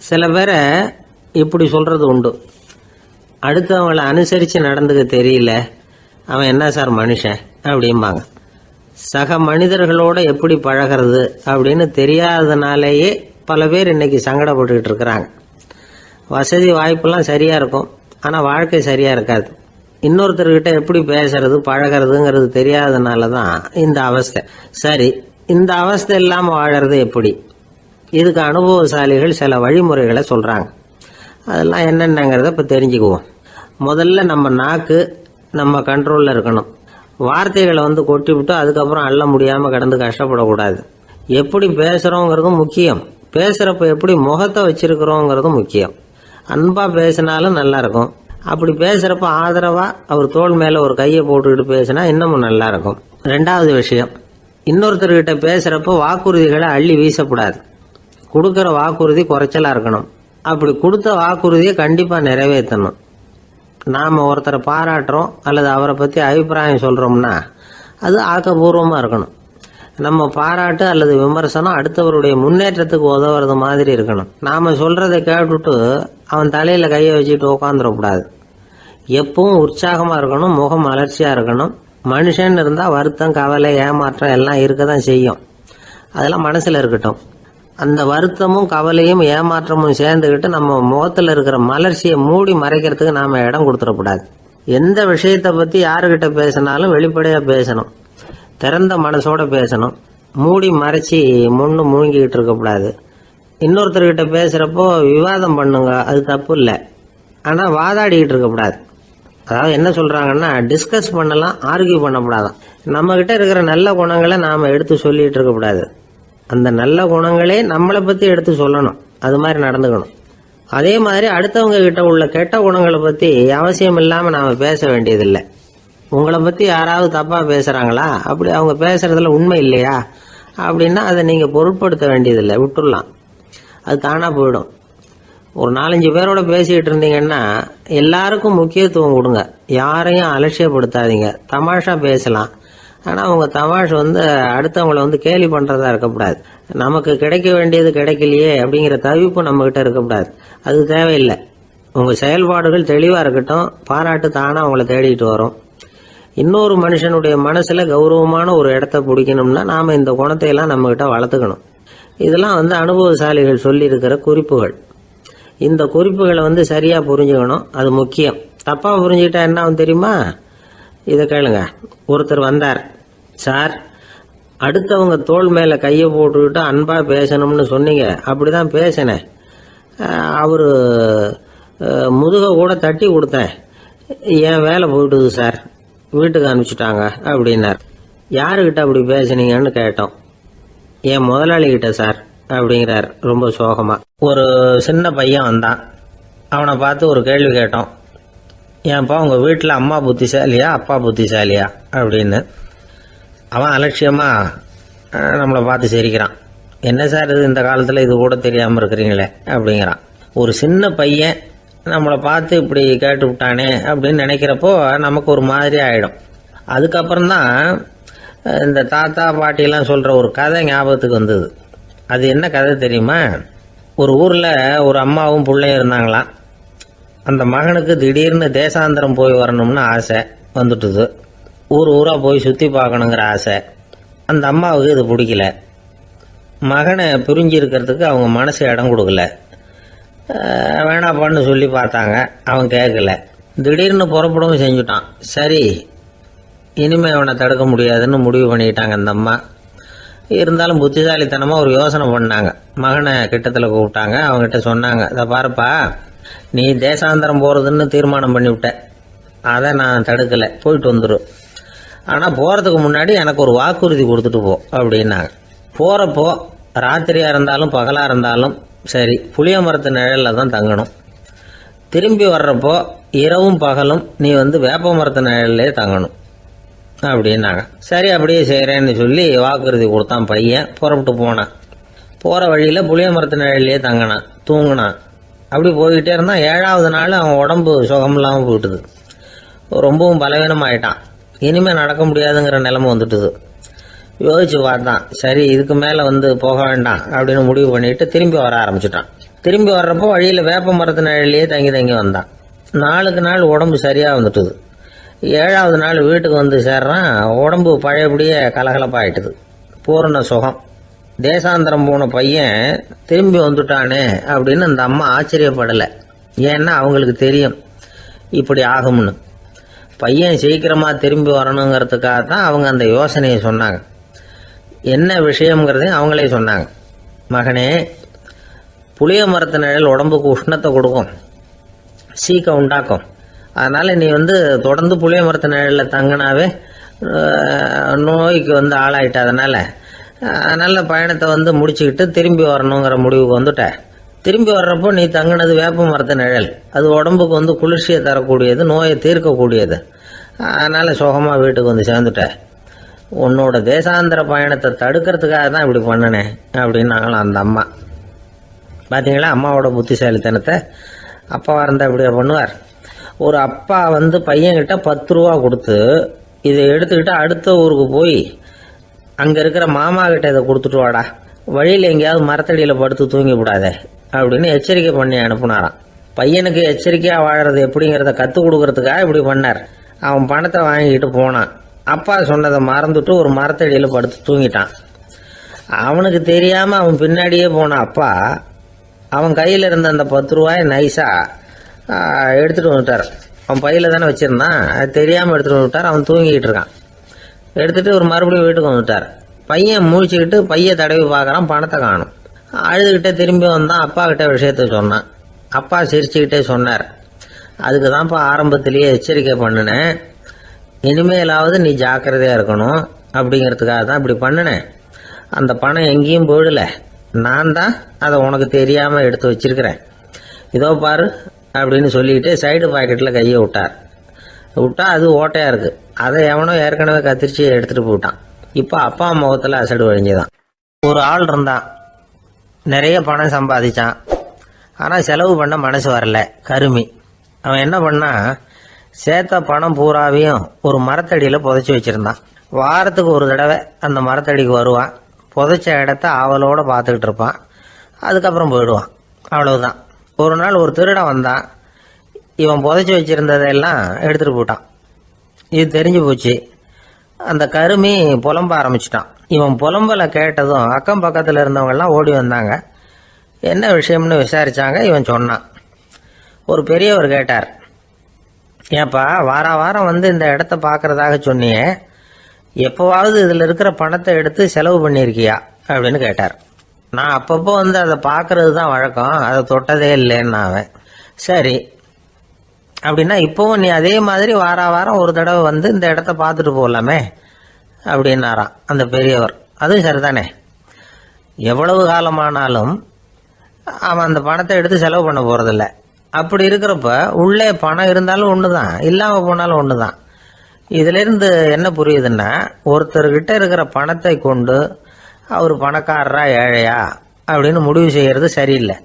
சில பேரை இப்படி சொல்றது உண்டு, அடுத்தவங்களை அனுசரித்து நடந்துக்க தெரியல, அவன் என்ன சார் மனுஷன் அப்படிம்பாங்க. சக மனிதர்களோட எப்படி பழகிறது அப்படின்னு தெரியாததுனாலேயே பல பேர் இன்னைக்கு சங்கடப்பட்டுக்கிட்டு இருக்கிறாங்க. வசதி வாய்ப்பெல்லாம் சரியா இருக்கும், ஆனால் வாழ்க்கை சரியா இருக்காது. இன்னொருத்தர்கிட்ட எப்படி பேசுறது பழகிறதுங்கிறது தெரியாததுனால தான் இந்த அவஸ்தை. சரி, இந்த அவஸ்தை இல்லாமல் வாழறது எப்படி? இதுக்கு அனுபவசாலிகள் சில வழிமுறைகளை சொல்றாங்க. அதெல்லாம் என்னென்னங்கிறத இப்போ தெரிஞ்சுக்குவோம். முதல்ல நம்ம நாக்கு நம்ம கண்ட்ரோலில் இருக்கணும். வார்த்தைகளை கொட்டி விட்டு அதுக்கப்புறம் அள்ள முடியாமல் கிடந்து கஷ்டப்படக்கூடாது. எப்படி பேசுகிறோங்கிறதும் முக்கியம், பேசுகிறப்ப எப்படி முகத்தை வச்சிருக்கிறோங்கிறதும் முக்கியம். அன்பாக பேசினாலும் நல்லா இருக்கும். அப்படி பேசுகிறப்ப ஆதரவாக அவர் தோள் மேலே ஒரு கையை போட்டுக்கிட்டு பேசினா இன்னமும் நல்லா இருக்கும். ரெண்டாவது விஷயம், இன்னொருத்தர்கிட்ட பேசுகிறப்ப வாக்குறுதிகளை அள்ளி வீசக்கூடாது. கொடுக்குற வாக்குறுதி குறைச்சலாக இருக்கணும். அப்படி கொடுத்த வாக்குறுதியை கண்டிப்பாக நிறைவேற்றணும். நாம் ஒருத்தரை பாராட்டுறோம் அல்லது அவரை பற்றி அபிப்பிராயம் சொல்கிறோம்னா அது ஆக்கப்பூர்வமாக இருக்கணும். நம்ம பாராட்டு அல்லது விமர்சனம் அடுத்தவருடைய முன்னேற்றத்துக்கு உதவுறது மாதிரி இருக்கணும். நாம் சொல்கிறத கேட்டுட்டு அவன் தலையில் கையை வச்சுட்டு உட்காந்துடக்கூடாது. எப்பவும் உற்சாகமாக இருக்கணும், முகம் மலர்ச்சியாக இருக்கணும். மனுஷன் இருந்தால் வருத்தம், கவலை, ஏமாற்றம் எல்லாம் இருக்க தான் செய்யும். அதெல்லாம் மனசில் இருக்கட்டும். அந்த வருத்தமும் கவலையும் ஏமாற்றமும் சேர்ந்துக்கிட்டு நம்ம முகத்தில் இருக்கிற மலர்ச்சியை மூடி மறைக்கிறதுக்கு நாம் இடம் கொடுத்துடக்கூடாது. எந்த விஷயத்தை பற்றி யாருக்கிட்ட பேசினாலும் வெளிப்படையாக பேசணும், திறந்த மனசோட பேசணும். மூடி மறைச்சி முன்னு மூழ்கிக்கிட்டு இருக்கக்கூடாது. இன்னொருத்தர்கிட்ட பேசுகிறப்போ விவாதம் பண்ணுங்க, அது தப்பு இல்லை. ஆனால் வாதாடிக்கிட்டு இருக்கக்கூடாது. அதாவது என்ன சொல்கிறாங்கன்னா, டிஸ்கஸ் பண்ணலாம், ஆர்கியூ பண்ணக்கூடாதான். நம்மக்கிட்ட இருக்கிற நல்ல குணங்களை நாம் எடுத்து சொல்லிகிட்டு இருக்கக்கூடாது. அந்த நல்ல குணங்களே நம்மளை பற்றி எடுத்து சொல்லணும், அது மாதிரி நடந்துக்கணும். அதே மாதிரி அடுத்தவங்க கிட்ட உள்ள கெட்ட குணங்களை பற்றி அவசியம் இல்லாமல் நாம் பேச வேண்டியதில்லை. உங்களை பற்றி யாராவது தப்பாக பேசுகிறாங்களா, அப்படி அவங்க பேசுகிறதுல உண்மை இல்லையா அப்படின்னா அதை நீங்கள் பொருட்படுத்த வேண்டியதில்லை, விட்டுடலாம். அது தானாக போயிடும். ஒரு 4-5 பேரோட பேசிக்கிட்டு இருந்தீங்கன்னா எல்லாருக்கும் முக்கியத்துவம் கொடுங்க, யாரையும் அலட்சியப்படுத்தாதீங்க. தமாஷா பேசலாம், ஆனால் உங்கள் தமாஷ் அடுத்தவங்களை கேலி பண்ணுறதா இருக்கக்கூடாது. நமக்கு கிடைக்க வேண்டியது கிடைக்கலையே அப்படிங்கிற தவிப்பு நம்மக்கிட்ட இருக்கக்கூடாது, அது தேவையில்லை. உங்கள் செயல்பாடுகள் தெளிவாக இருக்கட்டும், பாராட்டு தானாக அவங்கள தேடிட்டு வரும். இன்னொரு மனுஷனுடைய மனசில் கௌரவமான ஒரு இடத்த பிடிக்கணும்னா நாம் இந்த குணத்தை எல்லாம் நம்மகிட்ட வளர்த்துக்கணும். இதெல்லாம் அனுபவசாலிகள் சொல்லியிருக்கிற குறிப்புகள். இந்த குறிப்புகளை சரியாக புரிஞ்சுக்கணும், அது முக்கியம். தப்பாக புரிஞ்சுக்கிட்டா என்ன ஆகும் தெரியுமா? இதை கேளுங்க. ஒருத்தர் வந்தார், சார் அடுத்தவங்க தோள் மேலே கையை போட்டுக்கிட்டு அன்பாக பேசணும்னு சொன்னீங்க, அப்படி தான் பேசினேன். அவர் முதுகை கூட தட்டி கொடுத்தேன், என் வேலை போயிட்டுது சார், வீட்டுக்கு அனுப்பிச்சிட்டாங்க அப்படின்னார். யாருக்கிட்ட அப்படி பேசுனீங்கன்னு கேட்டோம். என் முதலாளிகிட்ட சார் அப்படிங்கிறார் ரொம்ப சோகமா. ஒரு சின்ன பையன் வந்தான், அவனை பார்த்து ஒரு கேள்வி கேட்டோம். ஏன்ப்பா உங்கள் வீட்டில் அம்மா புத்திசாலியா அப்பா புத்திசாலியா அப்படின்னு. அவன் அலட்சியமா நம்மளை பார்த்து சிரிக்கிறான். என்ன சார் இது, இந்த காலத்தில் இது கூட தெரியாமல் இருக்கிறீங்களே அப்படிங்கிறான். ஒரு சின்ன பையன் நம்மளை பார்த்து இப்படி கேட்டு விட்டானே அப்படின்னு நினைக்கிறப்போ நமக்கு ஒரு மாதிரி ஆகிடும். அதுக்கப்புறம்தான் இந்த தாத்தா பாட்டிலாம் சொல்கிற ஒரு கதை ஞாபகத்துக்கு வந்தது. அது என்ன கதை தெரியுமா? ஒரு ஊரில் ஒரு அம்மாவும் பிள்ளையும் இருந்தாங்களாம். அந்த மகனுக்கு திடீர்னு தேசாந்திரம் போய் வரணும்னு ஆசை வந்துட்டுது. ஊராக போய் சுற்றி பார்க்கணுங்கிற ஆசை. அந்த அம்மாவுக்கு இது பிடிக்கல. மகனை பிரிஞ்சு இருக்கிறதுக்கு அவங்க மனசு இடம் கொடுக்கல. வேணாப்பான்னு சொல்லி பார்த்தாங்க, அவன் கேட்கல. திடீர்னு புறப்படவும் செஞ்சுட்டான். சரி, இனிமேல் அவனை தடுக்க முடியாதுன்னு முடிவு பண்ணிக்கிட்டாங்க அந்த அம்மா. இருந்தாலும் புத்திசாலித்தனமாக ஒரு யோசனை பண்ணாங்க. மகனை கிட்டத்தில் கூப்பிட்டாங்க, அவங்ககிட்ட சொன்னாங்க, இதை பாருப்பா, நீ தேசாந்திரம் போகிறதுன்னு தீர்மானம் பண்ணிவிட்ட, அதை நான் தடுக்கலை, போயிட்டு வந்துடும். ஆனால் போகிறதுக்கு முன்னாடி எனக்கு ஒரு வாக்குறுதி கொடுத்துட்டு போ அப்படின்னாங்க. போகிறப்போ ராத்திரியாக இருந்தாலும் பகலாக இருந்தாலும் சரி புளிய மரத்து நிழலில் தான் தங்கணும். திரும்பி வர்றப்போ இரவும் பகலும் நீ வேப்ப மரத்து நிழல்லே தங்கணும் அப்படின்னாங்க. சரி அப்படியே செய்கிறேன்னு சொல்லி வாக்குறுதி கொடுத்தான் பையன். புறப்பட்டு போனான். போகிற வழியில் புளிய மரத்து நிழல்லே தங்கினான், தூங்கினான். அப்படி போய்கிட்டே இருந்தான். 7வது நாள் அவன் உடம்பு சுகமில்லாமல் போயிட்டுது. ரொம்பவும் பலவீனமாயிட்டான். இனிமேல் நடக்க முடியாதுங்கிற நிலைமை வந்துட்டுது. யோசிச்சு பார்த்தான், சரி இதுக்கு மேலே போக வேண்டாம் அப்படின்னு முடிவு பண்ணிட்டு திரும்பி வர ஆரம்பிச்சுட்டான். திரும்பி வர்றப்போ வழியில் வேப்ப மரத்து நிழலையே தங்கி தங்கி வந்தான். நாளுக்கு நாள் உடம்பு சரியாக வந்துட்டுது. 7வது நாள் வீட்டுக்கு வந்து சேர்றான். உடம்பு பழையபடியே கலகலப்பாயிட்டுது. பூரண சுகம். தேசாந்திரம் போன பையன் திரும்பி வந்துட்டானே அப்படின்னு அந்த அம்மா ஆச்சரியப்படலை. ஏன்னா அவங்களுக்கு தெரியும் இப்படி ஆகும்னு. பையன் சீக்கிரமாக திரும்பி வரணுங்கிறதுக்காக தான் அவங்க அந்த யோசனையை சொன்னாங்க. என்ன விஷயங்கிறதையும் அவங்களே சொன்னாங்க. மகனே, புளிய மரத்து நிழல் உடம்புக்கு உஷ்ணத்தை கொடுக்கும், சீக்க உண்டாக்கும். அதனால் நீ தொடர்ந்து புளிய மரத்து நிழலில் தங்கினாவே நோய்க்கு ஆளாயிட்ட. அதனால் பயணத்தை முடிச்சுக்கிட்டு திரும்பி வரணுங்கிற முடிவுக்கு வந்துட்ட. திரும்பி வர்றப்போ நீ தங்கினது வேப்ப மரத்து நிழல். அது உடம்புக்கு குளிர்ச்சியை தரக்கூடியது, நோயை தீர்க்கக்கூடியது. அதனால் சுகமாக வீட்டுக்கு சேர்ந்துட்ட. உன்னோட தேசாந்திர பயணத்தை தடுக்கிறதுக்காக தான் இப்படி பண்ணினேன் அப்படின்னாங்களாம் அந்த அம்மா. பார்த்தீங்களா அம்மாவோட புத்திசாலித்தனத்தை? அப்பாவாக இருந்தால் இப்படியா பண்ணுவார்? ஒரு அப்பா பையன்கிட்ட 10 ரூபா கொடுத்து இதை எடுத்துக்கிட்டு அடுத்த ஊருக்கு போய் அங்கே இருக்கிற மாமா கிட்ட இதை கொடுத்துட்டு வாடா, வழியில் எங்கேயாவது மரத்தடியில் படுத்து தூங்கி விடாதே அப்படின்னு எச்சரிக்கை பண்ணி அனுப்புனாராம். பையனுக்கு எச்சரிக்கையாக வாழறது எப்படிங்கிறத கற்றுக் கொடுக்கறதுக்காக இப்படி பண்ணார். அவன் பணத்தை வாங்கிக்கிட்டு போனான். அப்பா சொன்னதை மறந்துட்டு ஒரு மரத்தடியில் படுத்து தூங்கிட்டான். அவனுக்கு தெரியாமல் அவன் பின்னாடியே போன அப்பா அவன் கையில் இருந்த அந்த 10 ரூபாயை நைஸாக எடுத்துகிட்டு வந்துட்டார். அவன் பையில் தானே வச்சுருந்தான், அது தெரியாமல் எடுத்துகிட்டு வந்துட்டார். அவன் தூங்கிக்கிட்டு இருக்கான். எடுத்துகிட்டு ஒரு மறுபடியும் வீட்டுக்கு வந்துட்டார். பையன் முழிச்சுக்கிட்டு பையை தடவி பார்க்குறான், பணத்தை காணும். அழுதுகிட்டே திரும்பி வந்தான். அப்பா கிட்ட விஷயத்த சொன்னான். அப்பா சிரிச்சுக்கிட்டே சொன்னார், அதுக்கு தான்ப்பா ஆரம்பத்திலேயே எச்சரிக்கை பண்ணினேன், இனிமேலாவது நீ ஜாக்கிரதையாக இருக்கணும் அப்படிங்கிறதுக்காக தான் இப்படி பண்ணினேன். அந்த பணம் எங்கேயும் போயிடல, நான் தான் அதை உனக்கு தெரியாமல் எடுத்து வச்சிருக்கிறேன். இதோ பாரு அப்படின்னு சொல்லிட்டு சைடு பாக்கெட்டில் கையை விட்டா அது ஓட்டையாக இருக்குது. அதை எவனோ ஏற்கனவே கத்திரிச்சு எடுத்துகிட்டு போயிட்டான். இப்போ அப்பா முகத்தில் அசடு வழிஞ்சுதான். ஒரு ஆள் இருந்தான், நிறைய பணம் சம்பாதிச்சான். ஆனால் செலவு பண்ண மனசு வரல, கருமி. அவன் என்ன பண்ணா, சேர்த்த பணம் பூராவையும் ஒரு மரத்தடியில் புதைச்சி வச்சுருந்தான். வாரத்துக்கு ஒரு தடவை அந்த மரத்தடிக்கு வருவான். புதைச்ச இடத்த ஆவலோடு பார்த்துக்கிட்டு இருப்பான். அதுக்கப்புறம் போயிடுவான். அவ்வளவுதான். ஒரு நாள் ஒரு திருடன் வந்தான். இவன் புதைச்சி வச்சுருந்ததெல்லாம் எடுத்துகிட்டு போயிட்டான். இது தெரிஞ்சு போச்சு. அந்த கருமி புலம்ப ஆரம்பிச்சிட்டான். இவன் புலம்பலை கேட்டதும் அக்கம் பக்கத்தில் இருந்தவங்கெல்லாம் ஓடி வந்தாங்க. என்ன விஷயம்னு விசாரித்தாங்க. இவன் சொன்னான். ஒரு பெரியவர் கேட்டார், ஏப்பா வாரம் இந்த இடத்த பார்க்கறதாக சொன்னியே, எப்போவாவது இதில் இருக்கிற பணத்தை எடுத்து செலவு பண்ணியிருக்கியா அப்படின்னு கேட்டார். நான் அப்பப்போ அதை பார்க்கறது தான் வழக்கம், அதை தொட்டதே இல்லைன்னு அவன். சரி அப்படின்னா இப்போவும் நீ அதே மாதிரி வாரம் ஒரு தடவை இந்த இடத்த பார்த்துட்டு போகலாமே அப்படின்னாராம் அந்த பெரியவர். அதுவும் சரிதானே, எவ்வளவு காலமானாலும் அவன் அந்த பணத்தை எடுத்து செலவு பண்ண போகிறதில்ல. அப்படி இருக்கிறப்ப உள்ளே பணம் இருந்தாலும் ஒன்று தான், இல்லாமல் போனாலும் ஒன்று தான். இதிலிருந்து என்ன புரியுதுன்னா, ஒருத்தர்கிட்ட இருக்கிற பணத்தை கொண்டு அவர் பணக்காரரா ஏழையா அப்படின்னு முடிவு செய்கிறது சரியில்லை.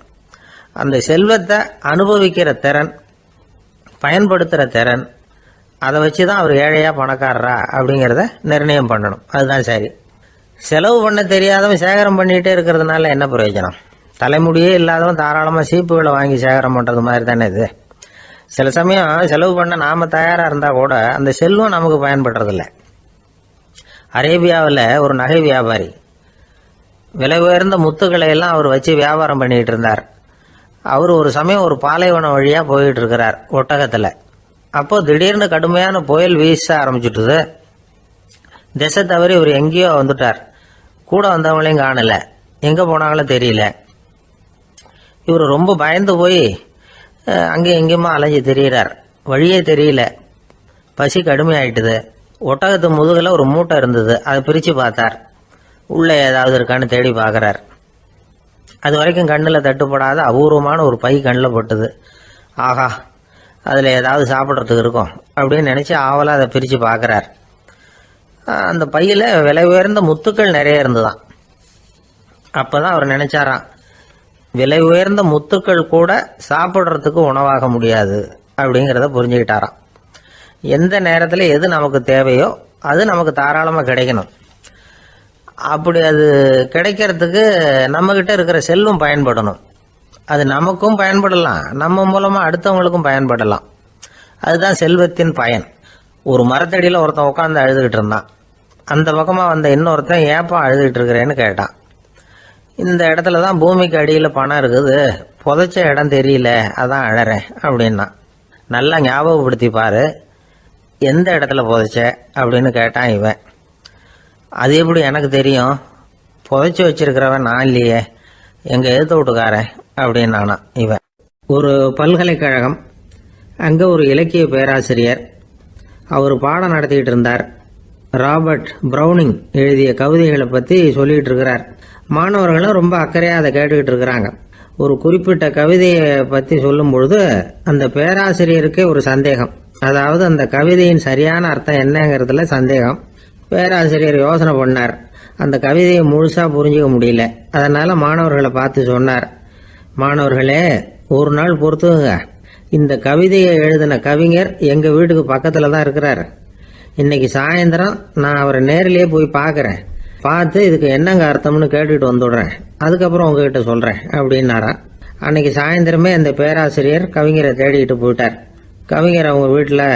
அந்த செல்வத்தை அனுபவிக்கிற திறன், பயன்படுத்துகிற திறன், அதை வச்சு தான் அவர் ஏழையா பணக்காரரா அப்படிங்கிறத நிர்ணயம் பண்ணணும். அதுதான் சரி. செலவு பண்ண தெரியாதவன் சேகரம் பண்ணிகிட்டே இருக்கிறதுனால என்ன பிரயோஜனம்? தலைமுடியே இல்லாதவன் தாராளமாக சீப்புகளை வாங்கி சேகரம் பண்ணுறது மாதிரி தானே இது. சில சமயம் செலவு பண்ண நாம் தயாராக இருந்தால் கூட அந்த செல்வம் நமக்கு பயன்படுறதில்ல. அரேபியாவில் ஒரு நகை வியாபாரி விலை உயர்ந்த முத்துக்களை எல்லாம் அவர் வச்சு வியாபாரம் பண்ணிகிட்டு இருந்தார். அவர் ஒரு சமயம் ஒரு பாலைவனம் வழியாக போயிட்டு இருக்கிறார் ஒட்டகத்தில். அப்போ திடீர்னு கடுமையான புயல் வீச ஆரம்பிச்சுட்டுது. திசை தவறி இவர் எங்கேயோ வந்துட்டார். கூட வந்தவங்களையும் காணலை, எங்கே போனாங்களோ தெரியல. இவர் ரொம்ப பயந்து போய் அங்கேயும் எங்கேயுமா அலைஞ்சு தெரிகிறார். வழியே தெரியல. பசி கடுமையாயிட்டுது. ஒட்டகத்து முதுகில் ஒரு மூட்டை இருந்தது. அதை பிரித்து பார்த்தார். உள்ளே ஏதாவது இருக்கான்னு தேடி பார்க்குறார். அது வரைக்கும் கண்ணில் தட்டுப்படாத அபூர்வமான ஒரு பை கண்ணில் பட்டுது. ஆஹா, அதில் ஏதாவது சாப்பிட்றதுக்கு இருக்கும் அப்படின்னு நினச்சி ஆவலாக அதை பிரித்து பார்க்குறார். அந்த பையில் விலை உயர்ந்த முத்துக்கள் நிறைய இருந்துதான். அப்போ தான் அவர் நினச்சாராம், விலை உயர்ந்த முத்துக்கள் கூட சாப்பிட்றதுக்கு உணவாக முடியாது அப்படிங்கிறத புரிஞ்சுக்கிட்டாராம். எந்த நேரத்தில் எது நமக்கு தேவையோ அது நமக்கு தாராளமாக கிடைக்கணும். அப்படி அது கிடைக்கிறதுக்கு நம்மக்கிட்ட இருக்கிற செல்வம் பயன்படணும். அது நமக்கும் பயன்படலாம், நம்ம மூலமா அடுத்தவங்களுக்கும் பயன்படலாம். அதுதான் செல்வத்தின் பயன். ஒரு மரத்தடியில் ஒருத்தன் உட்காந்து அழுதுகிட்டு இருந்தான். அந்த பக்கமாக வந்த இன்னொருத்தன் ஏப்பா அழுதுகிட்டு இருக்கிறேன்னு கேட்டான். இந்த இடத்துல தான் பூமிக்கு அடியில் பணம் இருக்குது, புதைச்ச இடம் தெரியல, அதான் அழறேன் அப்படின்னா. நல்லா ஞாபகப்படுத்தி பாரு, எந்த இடத்துல புதைச்ச அப்படின்னு கேட்டான் இவன். அது எப்படி எனக்கு தெரியும், புதைச்சி வச்சிருக்கிறவன் நான் இல்லையே, எங்க எழுத்து வீட்டுக்காரன் அப்படின்னானா இவன். ஒரு பல்கலைக்கழகம், அங்கே ஒரு இலக்கிய பேராசிரியர், அவர் பாடம் நடத்திக்கிட்டு இருந்தார். ராபர்ட் ப்ரௌனிங் எழுதிய கவிதைகளை பற்றி சொல்லிகிட்டு இருக்கிறார். மாணவர்களும் ரொம்ப அக்கறையாக அதை கேட்டுக்கிட்டு இருக்கிறாங்க. ஒரு குறிப்பிட்ட கவிதையை பற்றி சொல்லும் பொழுது அந்த பேராசிரியருக்கே ஒரு சந்தேகம். அதாவது அந்த கவிதையின் சரியான அர்த்தம் என்னங்கிறதுல சந்தேகம். பேராசிரியர் யோசனை பண்ணார். அந்த கவிதையை முழுசாக புரிஞ்சிக்க முடியல. அதனால் மாணவர்களை பார்த்து சொன்னார், மாணவர்களே, ஒரு நாள் பொறுத்துங்க, இந்த கவிதையை எழுதின கவிஞர் எங்கள் வீட்டுக்கு பக்கத்தில் தான் இருக்கிறார். இன்னைக்கு சாயந்தரம் நான் அவரை நேரிலேயே போய் பார்க்குறேன், பார்த்து இதுக்கு என்னங்க அர்த்தம்னு கேட்டுட்டு வந்துடுறேன், அதுக்கப்புறம் உங்ககிட்ட சொல்கிறேன் அப்படின்னாராம். அன்னைக்கு சாயந்தரமே அந்த பேராசிரியர் கவிஞரை தேடிட்டு போயிட்டார். கவிஞர் அவங்க வீட்டில்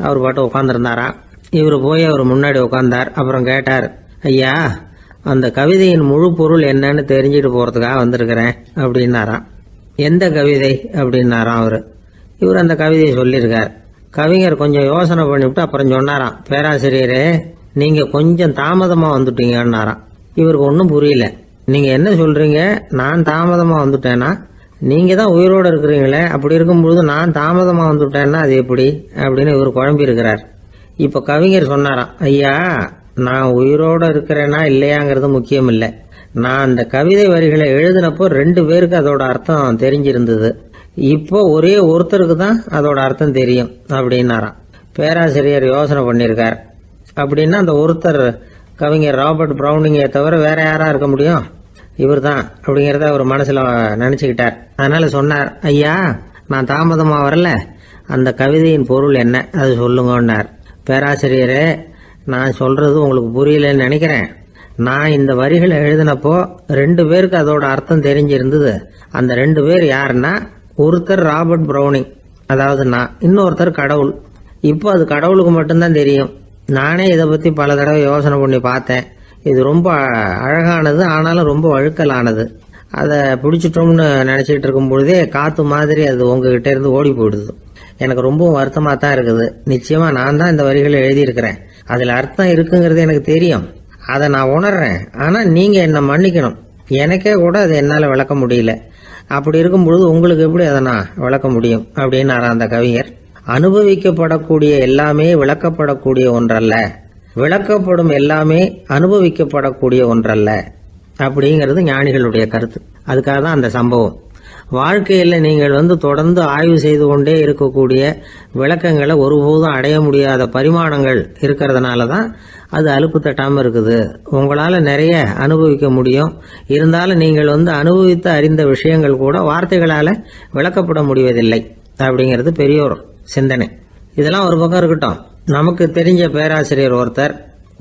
அவர் பாட்டு உட்காந்துருந்தாராம். இவர் போய் அவர் முன்னாடி உட்காந்தார். அப்புறம் கேட்டார், ஐயா, அந்த கவிதையின் முழு பொருள் என்னன்னு தெரிஞ்சுட்டு போகிறதுக்காக வந்திருக்கிறேன் அப்படின்னாராம். எந்த கவிதை அப்படின்னாராம் அவர். இவர் அந்த கவிதையை சொல்லியிருக்கார். கவிஞர் கொஞ்சம் யோசனை பண்ணிவிட்டு அப்புறம் சொன்னாராம், பேராசிரியரே, நீங்கள் கொஞ்சம் தாமதமாக வந்துட்டீங்கன்னாராம். இவருக்கு ஒன்றும் புரியல. நீங்கள் என்ன சொல்கிறீங்க, நான் தாமதமாக வந்துட்டேன்னா? நீங்கள் தான் உயிரோடு இருக்கிறீங்களே, அப்படி இருக்கும்பொழுது நான் தாமதமாக வந்துட்டேன்னா அது எப்படி அப்படின்னு இவர் குழம்பி இருக்கிறார். இப்போ கவிஞர் சொன்னாராம், ஐயா, நான் உயிரோடு இருக்கிறேன்னா இல்லையாங்கிறது முக்கியம் இல்லை. நான் அந்த கவிதை வரிகளை எழுதினப்போ 2 பேருக்கு அதோட அர்த்தம் தெரிஞ்சிருந்தது. இப்போ ஒரே ஒருத்தருக்கு தான் அதோட அர்த்தம் தெரியும் அப்படின்னாராம். பேராசிரியர் யோசனை பண்ணியிருக்கார். அப்படின்னா அந்த ஒருத்தர் கவிஞர் ராபர்ட் ப்ரௌனிங்கை தவிர வேற யாரா இருக்க முடியும்? இவர் தான் அப்படிங்கிறத அவர் மனசில் நினச்சிக்கிட்டார். அதனால சொன்னார், ஐயா, நான் தாமதமாக வரல, அந்த கவிதையின் பொருள் என்ன அது சொல்லுங்கன்னார். பேராசிரியரே, நான் சொல்றது உங்களுக்கு புரியலன்னு நினைக்கிறேன். நான் இந்த வரிகளை எழுதினப்போ 2 பேருக்கு அதோட அர்த்தம் தெரிஞ்சிருந்தது. அந்த 2 பேர் யாருன்னா, ஒருத்தர் ராபர்ட் ப்ரௌனிங், அதாவது நான், இன்னொருத்தர் கடவுள். இப்போ அது கடவுளுக்கு மட்டும்தான் தெரியும். நானே இதை பற்றி பல தடவை யோசனை பண்ணி பார்த்தேன். இது ரொம்ப அழகானது, ஆனாலும் ரொம்ப வழுக்கலானது. அதை பிடிச்சிட்டோம்னு நினச்சிக்கிட்டு இருக்கும் பொழுதே காற்று மாதிரி அது உங்ககிட்ட இருந்து ஓடி போயிடுது. எனக்கு ரொம்பவும் வருத்தமாக தான் இருக்குது. நிச்சயமாக நான் தான் இந்த வரிகளை எழுதியிருக்கிறேன். அதில் அர்த்தம் இருக்குங்கிறது எனக்கு தெரியும், அதை நான் உணர்றேன். ஆனால் நீங்கள் என்னை மன்னிக்கணும், எனக்கே கூட அதை என்னால் விளக்க முடியல. அப்படி இருக்கும் பொழுது உங்களுக்கு எப்படி அதை நான் விளக்க முடியும் அப்படின்னாரா அந்த கவிஞர். அனுபவிக்கப்படக்கூடிய எல்லாமே விளக்கப்படக்கூடிய ஒன்றல்ல, விளக்கப்படும் எல்லாமே அனுபவிக்கப்படக்கூடிய ஒன்றல்ல அப்படிங்கிறது ஞானிகளுடைய கருத்து. அதுக்காக தான் அந்த சம்பவம். வாழ்க்கையில் நீங்கள் தொடர்ந்து ஆய்வு செய்து கொண்டே இருக்கக்கூடிய விளக்கங்களை ஒருபோதும் அடைய முடியாத பரிமாணங்கள் இருக்கிறதுனால தான் அது அலுப்பு தட்டாமல் இருக்குது. உங்களால் நிறைய அனுபவிக்க முடியும், இருந்தாலும் நீங்கள் அனுபவித்து அறிந்த விஷயங்கள் கூட வார்த்தைகளால் விளக்கப்பட முடிவதில்லை அப்படிங்கிறது பெரியோர் சிந்தனை. இதெல்லாம் ஒரு பக்கம் இருக்கட்டும். நமக்கு தெரிஞ்ச பேராசிரியர் ஒருத்தர்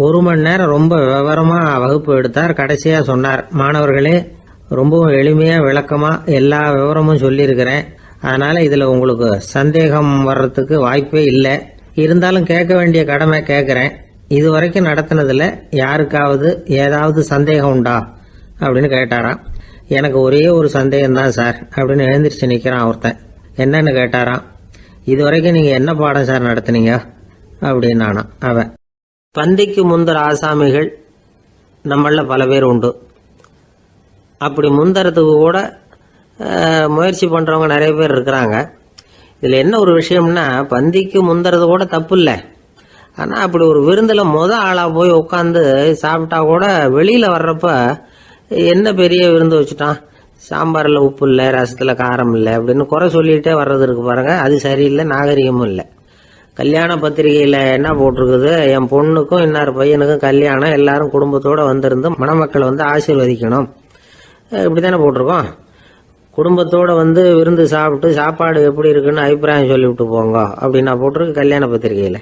1 மணி நேரம் ரொம்ப விவரமாக வகுப்பு எடுத்தார். கடைசியாக சொன்னார், மாணவர்களே, ரொம்பவும் எளிமையாக விளக்கமாக எல்லா விவரமும் சொல்லியிருக்கிறேன். அதனால் இதில் உங்களுக்கு சந்தேகம் வர்றதுக்கு வாய்ப்பே இல்லை. இருந்தாலும் கேட்க வேண்டிய கடமை கேட்குறேன். இது வரைக்கும் நடத்தினதில் யாருக்காவது ஏதாவது சந்தேகம் உண்டா அப்படின்னு கேட்டாராம். எனக்கு ஒரே ஒரு சந்தேகம் தான் சார் அப்படின்னு எழுந்திரிச்சு நிற்கிறான் ஒருத்தன். என்னன்னு கேட்டாராம். இது வரைக்கும் நீங்கள் என்ன பாடம் சார் நடத்துனீங்க அப்படின்னானா அவன். பந்திக்கு முந்தர ஆசாமிகள் நம்மள பல பேர் உண்டு. அப்படி முந்தறதுக்கு கூட முயற்சி பண்ணுறவங்க நிறைய பேர் இருக்கிறாங்க. இதில் என்ன ஒரு விஷயம்னா, பந்திக்கு முந்தறது கூட தப்பு இல்லை. ஆனால் அப்படி ஒரு விருந்தில் ஆளாக போய் உட்காந்து சாப்பிட்டா கூட வெளியில் வர்றப்ப என்ன பெரிய விருந்து வச்சுட்டான், சாம்பாரில் உப்பு இல்லை, ரசத்தில் காரம் இல்லை அப்படின்னு குறை சொல்லிகிட்டே வர்றது இருக்கு பாருங்க, அது சரியில்லை, நாகரிகமும் இல்லை. கல்யாண பத்திரிகையில் என்ன போட்டிருக்குது, என் பொண்ணுக்கும் இன்னார் பையனுக்கும் கல்யாணம், எல்லாரும் குடும்பத்தோடு வந்திருந்து மணமக்கள் ஆசீர்வதிக்கணும், இப்படி தானே போட்டிருக்கோம். குடும்பத்தோடு விருந்து சாப்பிட்டு சாப்பாடு எப்படி இருக்குன்னு அபிப்பிராயம் சொல்லிவிட்டு போங்க அப்படின்னா போட்டிருக்கு கல்யாண பத்திரிகையில்.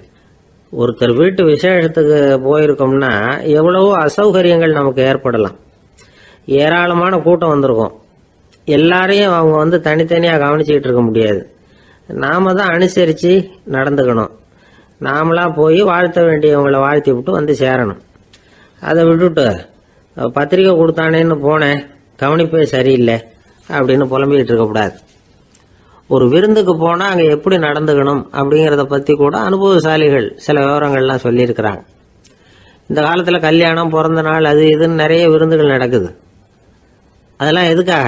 ஒருத்தர் வீட்டு விசேஷத்துக்கு போயிருக்கோம்னா எவ்வளவோ அசௌகரியங்கள் நமக்கு ஏற்படலாம். ஏராளமான கூட்டம் வந்திருக்கும். எல்லாரையும் அவங்க தனித்தனியாக கவனிச்சுக்கிட்டு இருக்க முடியாது. நாம தான் அனுசரித்து நடந்துக்கணும். நாமளா போய் வாழ்த்த வேண்டியவங்களை வாழ்த்தி விட்டு சேரணும். அதை விட்டுட்டு பத்திரிக்கை கொடுத்தானேன்னு போனேன், கவனிப்பே சரியில்லை அப்படின்னு புலம்பிக்கிட்டு இருக்கக்கூடாது. ஒரு விருந்துக்கு போனால் அங்கே எப்படி நடந்துக்கணும் அப்படிங்கிறத பற்றி கூட அனுபவசாலிகள் சில விவரங்கள்லாம் சொல்லியிருக்கிறாங்க. இந்த காலத்தில் கல்யாணம், பிறந்த நாள், அது இதுன்னு நிறைய விருந்துகள் நடக்குது. அதெல்லாம் எதுக்காக?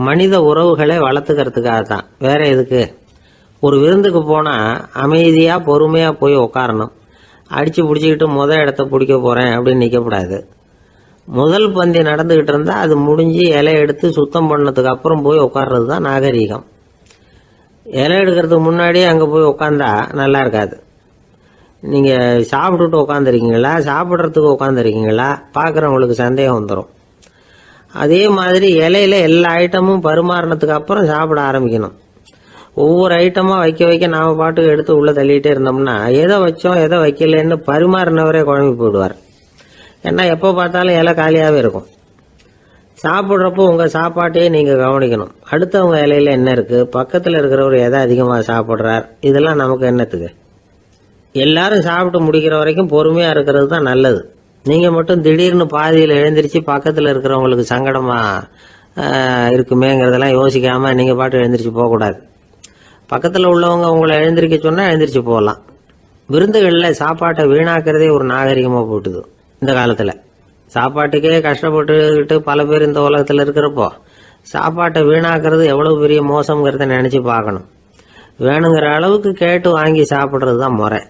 மனித உறவுகளை வளர்த்துக்கிறதுக்காக தான், வேற எதுக்கு? ஒரு விருந்துக்கு போனால் அமைதியாக பொறுமையாக போய் உட்காரணும். அடித்து பிடிச்சிக்கிட்டு இடத்த பிடிக்க போகிறேன் அப்படின்னு நிற்கக்கூடாது. முதல் பந்தி நடந்துக்கிட்டு இருந்தால் அது முடிஞ்சு இலை எடுத்து சுத்தம் பண்ணதுக்கு அப்புறம் போய் உட்கார்றது தான் நாகரீகம். இலை எடுக்கிறதுக்கு முன்னாடியே அங்கே போய் உட்காந்தா நல்லா இருக்காது. நீங்கள் சாப்பிட்டுட்டு உட்காந்துருக்கீங்களா, சாப்பிட்றதுக்கு உட்காந்துருக்கீங்களா, பார்க்குறவங்களுக்கு சந்தேகம் வந்துடும். அதே மாதிரி இலையில எல்லா ஐட்டமும் பரிமாறினதுக்கு அப்புறம் சாப்பிட ஆரம்பிக்கணும். ஒவ்வொரு ஐட்டமாக வைக்க நாம பாட்டுக்கு எடுத்து உள்ளே தள்ளிகிட்டே இருந்தோம்னா எதை வச்சோம் எதை வைக்கலன்னு பரிமாறினவரே குழம்பி போயிடுவார். ஏன்னா எப்போ பார்த்தாலும் இலை காலியாகவே இருக்கும். சாப்பிட்றப்போ உங்கள் சாப்பாட்டையே நீங்கள் கவனிக்கணும். அடுத்தவங்க இலையில என்ன இருக்குது, பக்கத்தில் இருக்கிறவர் எதை அதிகமாக சாப்பிட்றார், இதெல்லாம் நமக்கு என்னத்துக்கு? எல்லாரும் சாப்பிட்டு முடிக்கிற வரைக்கும் பொறுமையாக இருக்கிறது தான் நல்லது. நீங்கள் மட்டும் திடீர்னு பாதியில் எழுந்திரிச்சு பக்கத்தில் இருக்கிறவங்களுக்கு சங்கடமாக இருக்குமேங்கிறதெல்லாம் யோசிக்காமல் நீங்கள் பாட்டு எழுந்திரிச்சு போகக்கூடாது. பக்கத்தில் உள்ளவங்க உங்களை எழுந்திரிக்க சொன்னால் எழுந்திரிச்சு போகலாம். விருந்துகளில் சாப்பாட்டை வீணாக்கிறதே ஒரு நாகரிகமாக போட்டுது. இந்த காலத்தில் சாப்பாட்டுக்கே கஷ்டப்பட்டுக்கிட்டு பல பேர் இந்த உலகத்தில் இருக்கிறப்போ சாப்பாட்டை வீணாக்கிறது எவ்வளோ பெரிய மோசங்கிறத நினச்சி பார்க்கணும். வேணுங்கிற அளவுக்கு கேட்டு வாங்கி சாப்பிட்றது தான் முறை.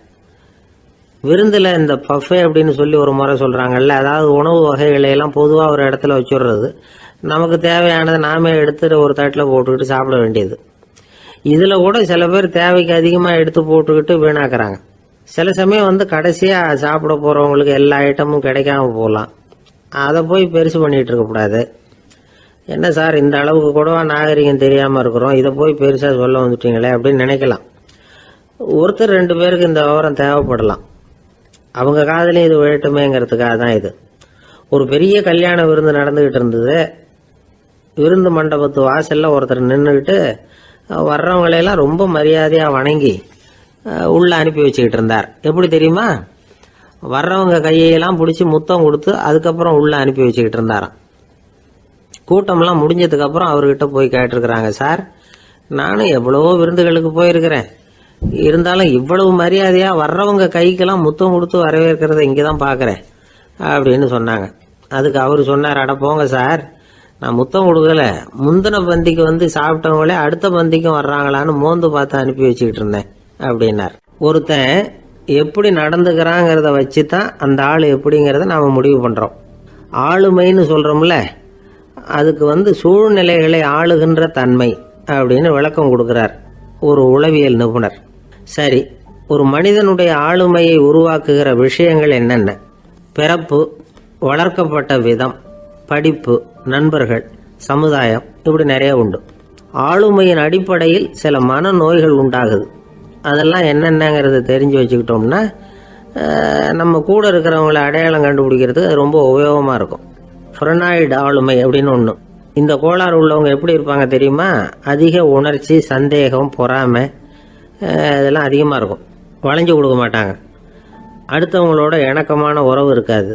விருந்தில் இந்த பஃபே அப்படின்னு சொல்லி ஒரு முறை சொல்கிறாங்கல்ல, அதாவது உணவு வகைகளையெல்லாம் பொதுவாக ஒரு இடத்துல வச்சுடுறது, நமக்கு தேவையானதை நாமே எடுத்து ஒரு தட்டில் போட்டுக்கிட்டு சாப்பிட வேண்டியது. இதில் கூட சில பேர் தேவைக்கு அதிகமாக எடுத்து போட்டுக்கிட்டு வீணாக்குறாங்க. சில சமயம் கடைசியாக சாப்பிட போகிறவங்களுக்கு எல்லா ஐட்டமும் கிடைக்காம போகலாம். அதை போய் பெருசு பண்ணிகிட்டு இருக்கக்கூடாது. என்ன சார் இந்த அளவுக்கு கூடவா நாகரிகம் தெரியாமல் இருக்கிறோம், இதை போய் பெருசாக சொல்ல வந்துட்டீங்களே அப்படின்னு நினைக்கலாம். ஒருத்தர் 2 பேருக்கு இந்த விவரம் தேவைப்படலாம். அவங்க காதலையும் இது விழட்டுமேங்கிறதுக்காக தான் இது. ஒரு பெரிய கல்யாண விருந்து நடந்துக்கிட்டு இருந்தது. விருந்து மண்டபத்து வாசலில் ஒருத்தர் நின்றுக்கிட்டு வர்றவங்களையெல்லாம் ரொம்ப மரியாதையாக வணங்கி உள்ளே அனுப்பி வச்சுக்கிட்டு இருந்தார். எப்படி தெரியுமா? வர்றவங்க கையெல்லாம் பிடிச்சி முத்தம் கொடுத்து அதுக்கப்புறம் உள்ளே அனுப்பி வச்சுக்கிட்டு இருந்தாராம். கூட்டம்லாம் முடிஞ்சதுக்கப்புறம் அவர்கிட்ட போய் கேட்டிருக்கிறாங்க, சார் நானும் எவ்வளவோ விருந்துகளுக்கு போயிருக்கிறேன், இருந்தாலும் இவ்வளவு மரியாதையாக வர்றவங்க கைக்கெல்லாம் முத்தம் கொடுத்து வரவேற்கிறத இங்கே தான் பார்க்குறேன் அப்படின்னு சொன்னாங்க. அதுக்கு அவர் சொன்னார், அட போங்க சார், நான் முத்தம் கொடுக்கல, முந்தின பந்திக்கு சாப்பிட்டவங்களே அடுத்த பந்திக்கும் வர்றாங்களான்னு மோந்து பார்த்து அனுப்பி வச்சுக்கிட்டு இருந்தேன் அப்படின்னார். ஒருத்தன் எப்படி நடந்துக்கிறாங்கிறத வச்சு தான் அந்த ஆள் எப்படிங்கிறத நாம் முடிவு பண்ணுறோம். ஆளுமைன்னு சொல்கிறோம்ல, அதுக்கு சூழ்நிலைகளை ஆளுகின்ற தன்மை அப்படின்னு விளக்கம் கொடுக்குறார் ஒரு உளவியல் நிபுணர். சரி, ஒரு மனிதனுடைய ஆளுமையை உருவாக்குகிற விஷயங்கள் என்னென்ன? பிறப்பு, வளர்க்கப்பட்ட விதம், படிப்பு, நண்பர்கள், சமுதாயம், இப்படி நிறைய உண்டு. ஆளுமையின் அடிப்படையில் சில மனநோய்கள் உண்டாகுது. அதெல்லாம் என்னென்னங்கிறத தெரிஞ்சு வச்சுக்கிட்டோம்னா நம்ம கூட இருக்கிறவங்கள அடையாளம் கண்டுபிடிக்கிறதுக்கு அது ரொம்ப உபயோகமாக இருக்கும். ஃப்ரெனாய்டு ஆளுமை அப்படின்னு ஒன்று. இந்த கோளாறு உள்ளவங்க எப்படி இருப்பாங்க தெரியுமா? அதிக உணர்ச்சி, சந்தேகம், பொறாமை இதெல்லாம் அதிகமாக இருக்கும். வளைஞ்சு கொடுக்க மாட்டாங்க. அடுத்தவங்களோட இணக்கமான உறவு இருக்காது.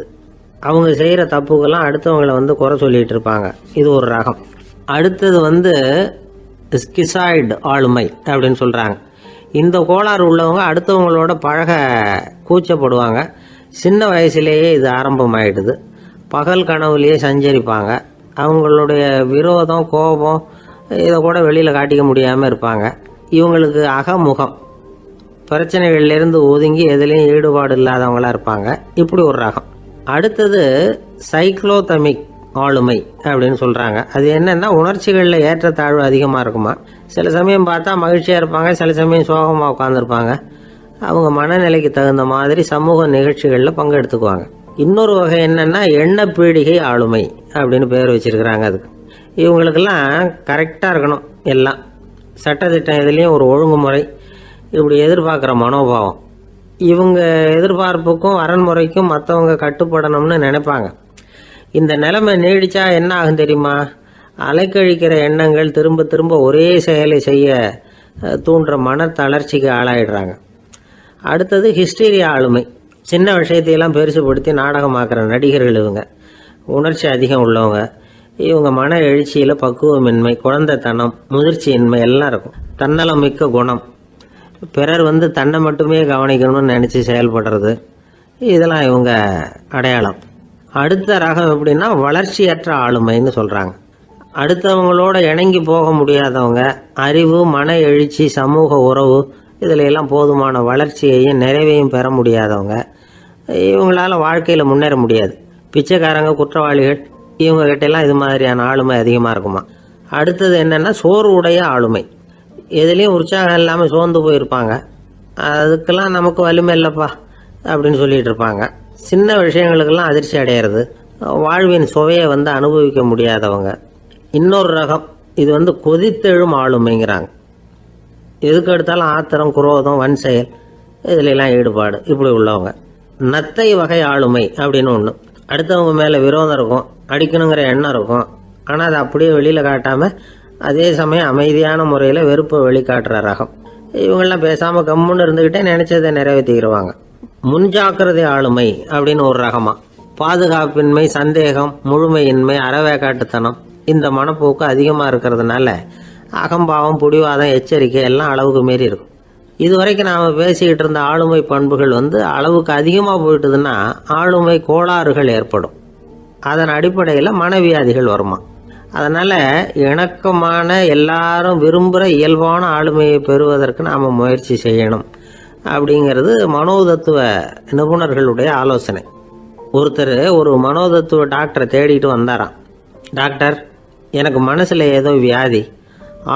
அவங்க செய்கிற தப்புக்கெல்லாம் அடுத்தவங்களை குறை சொல்லிகிட்டு இருப்பாங்க. இது ஒரு ரகம். அடுத்தது ஸ்கிசாய்டு ஆளுமை அப்படின்னு சொல்கிறாங்க. இந்த கோளாறு உள்ளவங்க அடுத்தவங்களோட பழக கூச்சப்படுவாங்க. சின்ன வயசுலேயே இது ஆரம்பமாயிடுது. பகல் கனவுலேயே சஞ்சரிப்பாங்க. அவங்களுடைய விரோதம், கோபம் இதை கூட வெளியில் காட்டிக்க முடியாமல் இருப்பாங்க. இவங்களுக்கு அகமுகம், பிரச்சனைகள்லேருந்து ஒதுங்கி எதுலேயும் ஈடுபாடு இல்லாதவங்களா இருப்பாங்க. இப்படி ஒரு ரகம். அடுத்தது சைக்ளோதமிக் ஆளுமை அப்படின்னு சொல்கிறாங்க. அது என்னென்னா உணர்ச்சிகளில் ஏற்றத்தாழ்வு அதிகமாக இருக்குமா. சில சமயம் பார்த்தா மகிழ்ச்சியாக இருப்பாங்க, சில சமயம் சோகமாக உட்காந்துருப்பாங்க. அவங்க மனநிலைக்கு தகுந்த மாதிரி சமூக நிகழ்ச்சிகளில் பங்கெடுத்துக்குவாங்க. இன்னொரு வகை என்னென்னா எண்ணப்பீடிகை ஆளுமை அப்படின்னு பேர் வச்சிருக்கிறாங்க. அதுக்கு இவங்களுக்கெல்லாம் கரெக்டாக இருக்கணும், எல்லாம் சட்டத்திட்டம் எதுலேயும் ஒரு ஒழுங்குமுறை, இப்படி எதிர்பார்க்குற மனோபாவம். இவங்க எதிர்பார்ப்புக்கும் அரண்முறைக்கும் மற்றவங்க கட்டுப்படணும்னு நினைப்பாங்க. இந்த நிலைமை நீடிச்சா என்ன ஆகும் தெரியுமா? அலைக்கழிக்கிற எண்ணங்கள் திரும்ப திரும்ப ஒரே செயலை செய்ய தூண்டுற மன தளர்ச்சிக்கு ஆளாயிடுறாங்க. அடுத்தது ஹிஸ்டீரியா ஆளுமை. சின்ன விஷயத்தையெல்லாம் பெருசுபடுத்தி நாடகமாக்குற நடிகர்கள் இவங்க. உணர்ச்சி அதிகம் உள்ளவங்க. இவங்க மன எழுச்சியில் பக்குவமின்மை, குழந்தைத்தனம், முதிர்ச்சியின்மை எல்லாம் இருக்கும். தன்னலம் மிக்க குணம். பிறர் தன்னை மட்டுமே கவனிக்கணும்னு நினச்சி செயல்படுறது, இதெல்லாம் இவங்க அடையாளம். அடுத்த ரகம் எப்படின்னா வளர்ச்சியற்ற ஆளுமைன்னு சொல்கிறாங்க. அடுத்தவங்களோட இணங்கி போக முடியாதவங்க, அறிவு, மன எழுச்சி, சமூக உறவு இதில் எல்லாம் போதுமான வளர்ச்சியையும் நிறைவையும் பெற முடியாதவங்க. இவங்களால வாழ்க்கையில் முன்னேற முடியாது. பிச்சைக்காரங்க, குற்றவாளிகள் இவங்ககிட்டெல்லாம் இது மாதிரியான ஆளுமை அதிகமாக இருக்குமா. அடுத்தது என்னென்னா சோர்வுடைய ஆளுமை. எதுலேயும் உற்சாகம் இல்லாமல் சோர்ந்து போயிருப்பாங்க. அதுக்கெல்லாம் நமக்கு வலிமை இல்லைப்பா அப்படின்னு சொல்லிட்டு இருப்பாங்க. சின்ன விஷயங்களுக்கெல்லாம் அதிர்ச்சி அடையிறது, வாழ்வின் சுவையை அனுபவிக்க முடியாதவங்க. இன்னொரு ரகம் இது கொதித்தெழும் ஆளுமைங்கிறாங்க. எதுக்கு எடுத்தாலும் ஆத்திரம், குரோதம், வன் செயல் இதுலாம் ஈடுபாடு இப்படி உள்ளவங்க. நத்தை வகை ஆளுமை அப்படின்னு ஒன்று. அடுத்தவங்க மேலே விரோதம் இருக்கும், அடிக்கணுங்கிற எண்ணம் இருக்கும். ஆனால் அதை அப்படியே வெளியில் காட்டாமல் அதே சமயம் அமைதியான முறையில் வெறுப்பை வெளிக்காட்டுற ரகம். இவங்கெல்லாம் பேசாமல் கம்முன்னு இருந்துக்கிட்டே நினைச்சதை நிறைவேற்றிக்கிடுவாங்க. முன்ஜாக்கிரதை ஆளுமை அப்படின்னு ஒரு ரகமா. பாதுகாப்பின்மை, சந்தேகம், முழுமையின்மை, அறவேக்காட்டுத்தனம் இந்த மனப்போக்கு அதிகமாக இருக்கிறதுனால அகம்பாவம், புடிவாதம், எச்சரிக்கை எல்லாம் அளவுக்கு மீறி இருக்கும். இதுவரைக்கும் நாம் பேசிக்கிட்டு இருந்த ஆளுமை பண்புகள் அளவுக்கு அதிகமாக போயிட்டுதுன்னா ஆளுமை கோளாறுகள் ஏற்படும். அதன் அடிப்படையில் மனவியாதிகள் வருமா. அதனால் இணக்கமான எல்லாரும் விரும்புகிற இயல்பான ஆளுமையை பெறுவதற்கு நாம் முயற்சி செய்யணும் அப்படிங்கிறது மனோதத்துவ நிபுணர்களுடைய ஆலோசனை. ஒருத்தர் ஒரு மனோதத்துவ டாக்டரை தேடிட்டு வந்தாராம். டாக்டர், எனக்கு மனசில் ஏதோ வியாதி,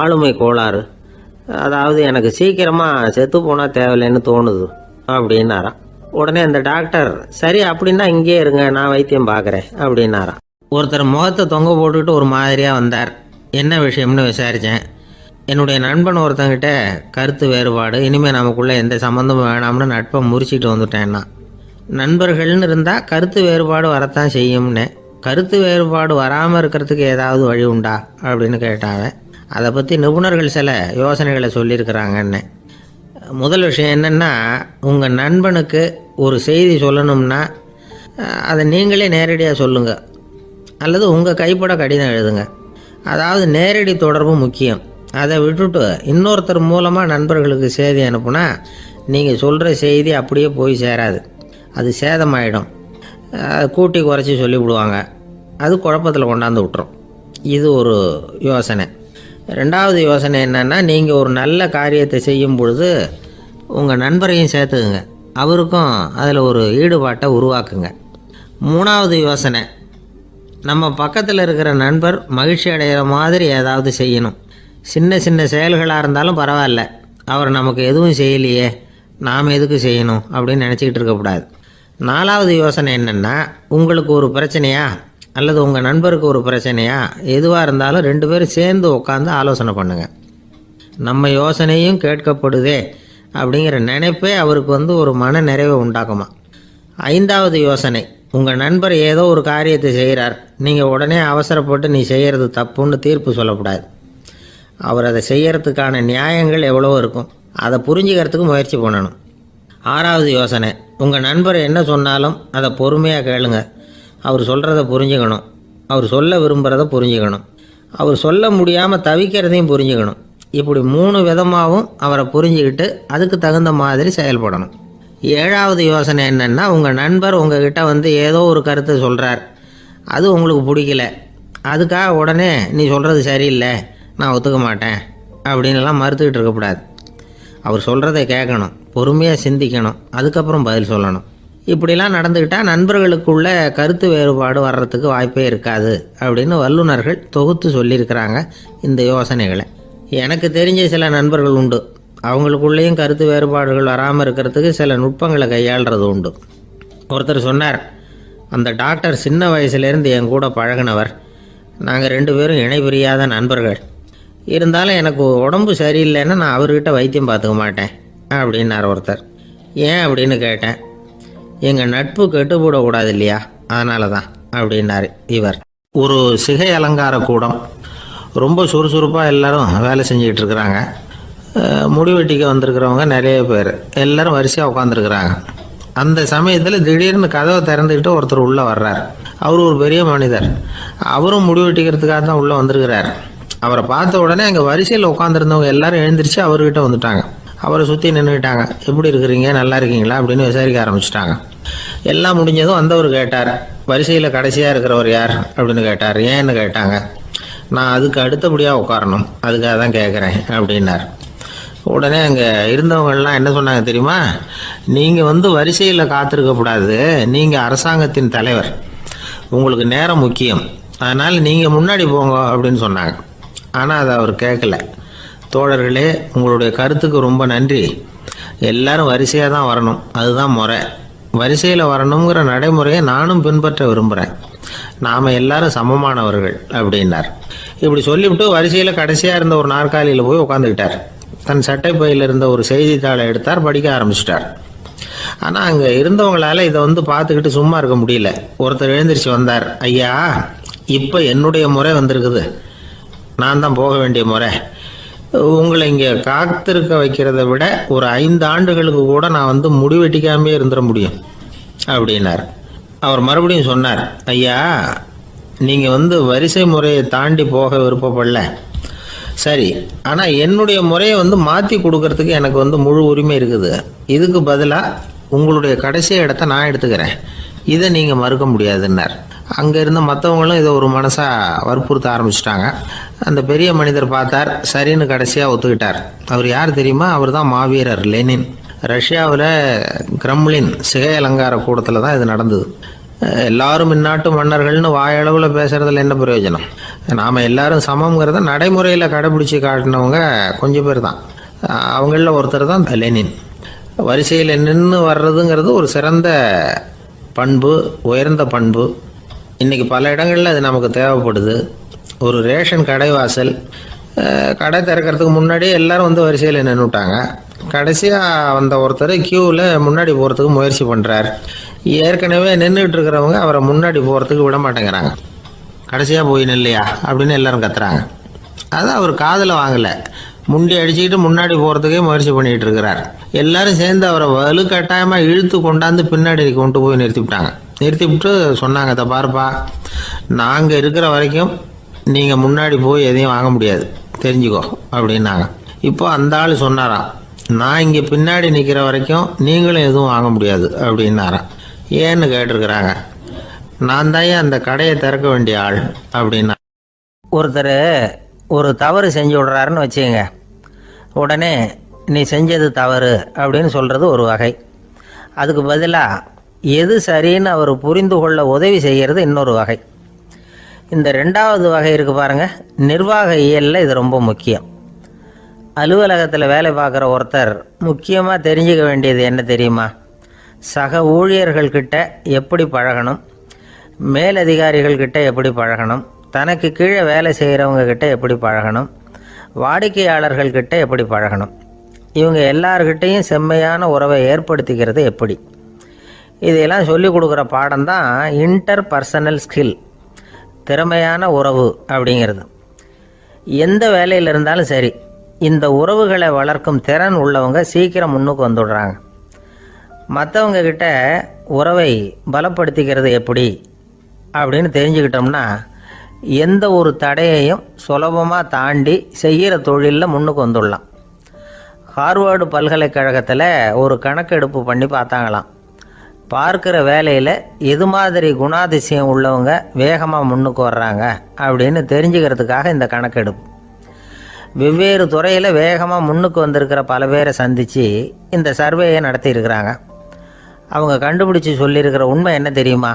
ஆளுமை கோளாறு, அதாவது எனக்கு சீக்கிரமாக செத்து போனால் தேவையில்லைன்னு தோணுது அப்படின்னாராம். உடனே அந்த டாக்டர், சரி அப்படின்னா இங்கே இருங்க, நான் வைத்தியம் பார்க்குறேன் அப்படின்னாராம். ஒருத்தர் முகத்தை தொங்க போட்டுக்கிட்டு ஒரு மாதிரியாக வந்தார். என்ன விஷயம்னு விசாரித்தேன். என்னுடைய நண்பன் ஒருத்தங்கிட்ட கருத்து வேறுபாடு, இனிமேல் நமக்குள்ளே எந்த சம்மந்தமும் வேணாம்னு நட்பை முறிச்சிட்டு வந்துட்டேன்னா. நண்பர்கள்னு இருந்தால் கருத்து வேறுபாடு வரத்தான் செய்யும்னு. கருத்து வேறுபாடு வராமல் இருக்கிறதுக்கு ஏதாவது வழி உண்டா அப்படின்னு கேட்டாங்க. அதை பற்றி நிபுணர்கள் சில யோசனைகளை சொல்லியிருக்கிறாங்கன்னு. முதல் விஷயம் என்னென்னா, உங்கள் நண்பனுக்கு ஒரு செய்தி சொல்லணும்னா அதை நீங்களே நேரடியாக சொல்லுங்கள், அல்லது உங்கள் கைப்பட கடிதம் எழுதுங்க. அதாவது நேரடி தொடர்பு முக்கியம். அதை விட்டுட்டு இன்னொருத்தர் மூலமாக நண்பர்களுக்கு செய்தி அனுப்புனா நீங்கள் சொல்கிற செய்தி அப்படியே போய் சேராது, அது சேதமாயிடும். கூட்டி குறைச்சி சொல்லிவிடுவாங்க, அது குழப்பத்தில் கொண்டாந்து விட்டுரும். இது ஒரு யோசனை. ரெண்டாவது யோசனை என்னென்னா, நீங்கள் ஒரு நல்ல காரியத்தை செய்யும் பொழுது உங்கள் நண்பரையும் சேர்த்துக்குங்க, அவருக்கும் அதில் ஒரு ஈடுபாட்டை உருவாக்குங்க. மூணாவது யோசனை, நம்ம பக்கத்தில் இருக்கிற நண்பர் மகிழ்ச்சி அடைகிற மாதிரி ஏதாவது செய்யணும். சின்ன சின்ன செயல்களாக இருந்தாலும் பரவாயில்ல, அவர் நமக்கு எதுவும் செய்யலையே, நாம் எதுக்கு செய்யணும் அப்படின்னு நினச்சிக்கிட்டு இருக்கக்கூடாது. நாலாவது யோசனை என்னென்னா, உங்களுக்கு ஒரு பிரச்சனையா அல்லது உங்கள் நண்பருக்கு ஒரு பிரச்சனையா, எதுவாக இருந்தாலும் 2 பேரும் சேர்ந்து உட்காந்து ஆலோசனை பண்ணுங்கள். நம்ம யோசனையும் கேட்கப்படுதே அப்படிங்கிற நினைப்பே அவருக்கு ஒரு மன நிறைவை உண்டாக்குமா. 5வது யோசனை, உங்கள் நண்பர் ஏதோ ஒரு காரியத்தை செய்கிறார், நீங்கள் உடனே அவசரப்பட்டு நீ செய்கிறது தப்புன்னு தீர்ப்பு சொல்லக்கூடாது. அவர் அதை செய்யறதுக்கான நியாயங்கள் எவ்வளோ இருக்கும், அதை புரிஞ்சுக்கிறதுக்கு முயற்சி பண்ணணும். 6வது யோசனை, உங்கள் நண்பர் என்ன சொன்னாலும் அதை பொறுமையாக கேளுங்க. அவர் சொல்கிறத புரிஞ்சுக்கணும், அவர் சொல்ல விரும்புகிறத புரிஞ்சுக்கணும், அவர் சொல்ல முடியாமல் தவிக்கிறதையும் புரிஞ்சுக்கணும். இப்படி 3 விதமாகவும் அவரை புரிஞ்சுக்கிட்டு அதுக்கு தகுந்த மாதிரி செயல்படணும். 7வது யோசனை என்னென்னா, உங்கள் நண்பர் உங்ககிட்ட ஏதோ ஒரு கருத்தை சொல்கிறார், அது உங்களுக்கு பிடிக்கல, அதுக்காக உடனே நீ சொல்கிறது சரியில்லை, நான் ஒத்துக்க மாட்டேன் அப்படின்லாம் மறுத்துக்கிட்டு இருக்கக்கூடாது. அவர் சொல்கிறத கேட்கணும், பொறுமையாக சிந்திக்கணும், அதுக்கப்புறம் பதில் சொல்லணும். இப்படிலாம் நடந்துக்கிட்டால் நண்பர்களுக்குள்ள கருத்து வேறுபாடு வர்றதுக்கு வாய்ப்பே இருக்காது அப்படின்னு வல்லுநர்கள் தொகுத்து சொல்லியிருக்கிறாங்க இந்த யோசனைகளை. எனக்கு தெரிஞ்ச சில நண்பர்கள் உண்டு, அவங்களுக்குள்ளேயும் கருத்து வேறுபாடுகள் வராமல் இருக்கிறதுக்கு சில நுட்பங்களை கையாளுறது உண்டு. ஒருத்தர் சொன்னார், அந்த டாக்டர் சின்ன வயசுலேருந்து என் கூட பழகினவர், நாங்கள் 2 பேரும் இணை பிரியாத நண்பர்கள். இருந்தாலும் எனக்கு உடம்பு சரியில்லைன்னா நான் அவர்கிட்ட வைத்தியம் பார்த்துக்க மாட்டேன் அப்படின்னார் ஒருத்தர். ஏன் அப்படின்னு கேட்டேன். எங்கள் நட்பு கெட்டுப்போடக்கூடாது இல்லையா, அதனால தான் அப்படின்னார் இவர். ஒரு சிகை அலங்கார கூடம். ரொம்ப சுறுசுறுப்பாக எல்லாரும் வேலை செஞ்சுக்கிட்டு இருக்கிறாங்க. முடி வெட்டிக்க வந்திருக்கிறவங்க நிறைய பேர் எல்லாரும் வரிசையாக உட்காந்துருக்குறாங்க. அந்த சமயத்தில் திடீர்னு கதவை திறந்துக்கிட்டு ஒருத்தர் உள்ளே வர்றார். அவர் ஒரு பெரிய மனிதர். அவரும் முடி வெட்டிக்கிறதுக்காக தான் உள்ளே வந்திருக்கிறார். அவரை பார்த்த உடனே அங்கே வரிசையில் உட்காந்துருந்தவங்க எல்லாரும் எழுந்திரிச்சு அவர்கிட்ட வந்துட்டாங்க. அவரை சுற்றி நின்றுக்கிட்டாங்க. எப்படி இருக்கிறீங்க, நல்லா இருக்கீங்களா அப்படின்னு விசாரிக்க ஆரம்பிச்சிட்டாங்க. எல்லாம் முடிஞ்சதும் வந்தவர் கேட்டார், வரிசையில் கடைசியாக இருக்கிறவர் யார் அப்படின்னு கேட்டார். ஏன்னு கேட்டாங்க. நான் அதுக்கு அடுத்தபடியாக உட்காரணும், அதுக்காக தான் கேட்குறேன் அப்படின்னார். உடனே அங்கே இருந்தவங்கெல்லாம் என்ன சொன்னாங்க தெரியுமா? நீங்கள் வரிசையில் காத்திருக்கக்கூடாது, நீங்கள் அரசாங்கத்தின் தலைவர், உங்களுக்கு நேரம் முக்கியம், அதனால் நீங்கள் முன்னாடி போங்க அப்படின்னு சொன்னாங்க. ஆனால் அதை அவர் கேட்கல. தோழர்களே, உங்களுடைய கருத்துக்கு ரொம்ப நன்றி. எல்லாரும் வரிசையாக தான் வரணும், அதுதான் முறை. வரிசையில் வரணுங்கிற நடைமுறையை நானும் பின்பற்ற விரும்புகிறேன். நாம் எல்லாரும் சமமானவர்கள் அப்படின்னார். இப்படி சொல்லிவிட்டு வரிசையில் கடைசியாக இருந்த ஒரு நாற்காலியில் போய் உட்காந்துக்கிட்டார். தன் சட்டை பையில் இருந்த ஒரு செய்தித்தாளை எடுத்தார், படிக்க ஆரம்பிச்சிட்டார். ஆனால் அங்கே இருந்தவங்களால இதை பார்த்துக்கிட்டு சும்மா இருக்க முடியல. ஒருத்தர் எழுந்திரிச்சு வந்தார். ஐயா, இப்போ என்னுடைய முறை வந்திருக்குது, நான் தான் போக வேண்டிய முறை. உங்களை இங்கே காத்திருக்க வைக்கிறத விட ஒரு 5 ஆண்டுகளுக்கு கூட நான் முடி வெட்டிக்காமே இருந்துட முடியும் அப்படின்னார். அவர் மறுபடியும் சொன்னார், ஐயா, நீங்கள் வரிசை முறையை தாண்டி போக விருப்பப்படல, சரி, ஆனால் என்னுடைய முறையை மாற்றி கொடுக்கறதுக்கு எனக்கு முழு உரிமை இருக்குது. இதுக்கு பதிலாக உங்களுடைய கடைசி இடத்த நான் எடுத்துக்கிறேன், இதை நீங்கள் மறுக்க முடியாதுன்னார். அங்கே இருந்த மற்றவங்களும் இதை ஒரு மனசாக வற்புறுத்த ஆரம்பிச்சிட்டாங்க. அந்த பெரிய மனிதர் பார்த்தார், சரின்னு கடைசியாக ஒத்துக்கிட்டார். அவர் யார் தெரியுமா? அவர் தான் மாவீரர் லெனின். ரஷ்யாவில் கிரெம்ளின் சிகை அலங்கார கூடத்தில் தான் இது நடந்தது. எல்லாரும் இந்நாட்டு மன்னர்கள்னு வாயளவில் பேசுகிறதுல என்ன பிரயோஜனம்? நாம் எல்லாரும் சமங்கிறத நடைமுறையில் கடைபிடிச்சி காட்டினவங்க கொஞ்சம் பேர் தான். அவங்களில் ஒருத்தர் தான் லெனின். வரிசையில் நின்று வர்றதுங்கிறது ஒரு சிறந்த பண்பு, உயர்ந்த பண்பு. இன்றைக்கி பல இடங்களில் அது நமக்கு தேவைப்படுது. ஒரு ரேஷன் கடை வாசல், கடை திறக்கிறதுக்கு முன்னாடியே எல்லாரும் வரிசையில் நின்றுட்டாங்க. கடைசியாக வந்த ஒருத்தர் க்யூவில் முன்னாடி போகிறதுக்கு முயற்சி பண்ணுறார். ஏற்கனவே நின்றுட்டு இருக்கிறவங்க அவரை முன்னாடி போகிறதுக்கு விட மாட்டேங்கிறாங்க. கடைசியாக போய் நில்லையா அப்படின்னு எல்லாரும் கத்துறாங்க. அது அவர் காதில் வாங்கலை. முண்டி அடிச்சுக்கிட்டு முன்னாடி போகிறதுக்கே முயற்சி பண்ணிகிட்டு இருக்கிறார். எல்லாரும் சேர்ந்து அவரை வலுக்கட்டாயமாக இழுத்து கொண்டாந்து பின்னாடி கொண்டு போய் நிறுத்திவிட்டாங்க. நிறுத்திவிட்டு சொன்னாங்க, இதை பாருப்பா, நாங்கள் இருக்கிற வரைக்கும் நீங்கள் முன்னாடி போய் எதையும் வாங்க முடியாது, தெரிஞ்சுக்கோ அப்படின்னாங்க. இப்போ அந்த ஆள் சொன்னாராம், நான் இங்கே பின்னாடி நிற்கிற வரைக்கும் நீங்களும் எதுவும் வாங்க முடியாது அப்படின்னாராம். ஏன்னு கேட்டிருக்கிறாங்க. நான் தான் அந்த கடையை திறக்க வேண்டிய ஆள் அப்படின்னா. ஒருத்தர் ஒரு தவறு செஞ்சு விடுறாருன்னு வச்சுங்க, உடனே நீ செஞ்சது தவறு அப்படின்னு சொல்கிறது ஒரு வகை. அதுக்கு பதிலாக எது சரின்னு அவர் புரிந்து கொள்ள உதவி செய்கிறது இன்னொரு வகை. இந்த 2வது வகை இருக்குது பாருங்கள், நிர்வாக இயலில் இது ரொம்ப முக்கியம். அலுவலகத்தில் வேலை பார்க்குற ஒருத்தர் முக்கியமாக தெரிஞ்சுக்க வேண்டியது என்ன தெரியுமா? சக ஊழியர்கள்கிட்ட எப்படி பழகணும், மேலதிகாரிகள்கிட்ட எப்படி பழகணும், தனக்கு கீழே வேலை செய்கிறவங்கக்கிட்ட எப்படி பழகணும், வாடிக்கையாளர்கள்கிட்ட எப்படி பழகணும், இவங்க எல்லார்கிட்டையும் செம்மையான உறவை ஏற்படுத்திக்கிறது எப்படி. இதையெல்லாம் சொல்லிக் கொடுக்குற பாடம் தான் இன்டர் பர்சனல் ஸ்கில், திறமையான உறவு அப்படிங்கிறது. எந்த வேலையில் இருந்தாலும் சரி, இந்த உறவுகளை வளர்க்கும் திறன் உள்ளவங்க சீக்கிரம் முன்னுக்கு வந்துடுறாங்க. மற்றவங்க கிட்ட உறவை பலப்படுத்திக்கிறது எப்படி அப்படின்னு தெரிஞ்சுக்கிட்டோம்னா எந்த ஒரு தடையையும் சுலபமாக தாண்டி செய்கிற தொழிலில் முன்னுக்கு வந்துடலாம். ஹார்வர்டு பல்கலைக்கழகத்தில் ஒரு கணக்கெடுப்பு பண்ணி பார்த்தாங்களாம். பார்க்குற வேலையில் எது மாதிரி குணாதிசயம் உள்ளவங்க வேகமாக முன்னுக்கு வர்றாங்க அப்படின்னு தெரிஞ்சுக்கிறதுக்காக இந்த கணக்கெடுப்பு. வெவ்வேறு துறையில் வேகமாக முன்னுக்கு வந்திருக்கிற பல பேரை சந்தித்து இந்த சர்வேயை நடத்தியிருக்கிறாங்க. அவங்க கண்டுபிடிச்சி சொல்லியிருக்கிற உண்மை என்ன தெரியுமா?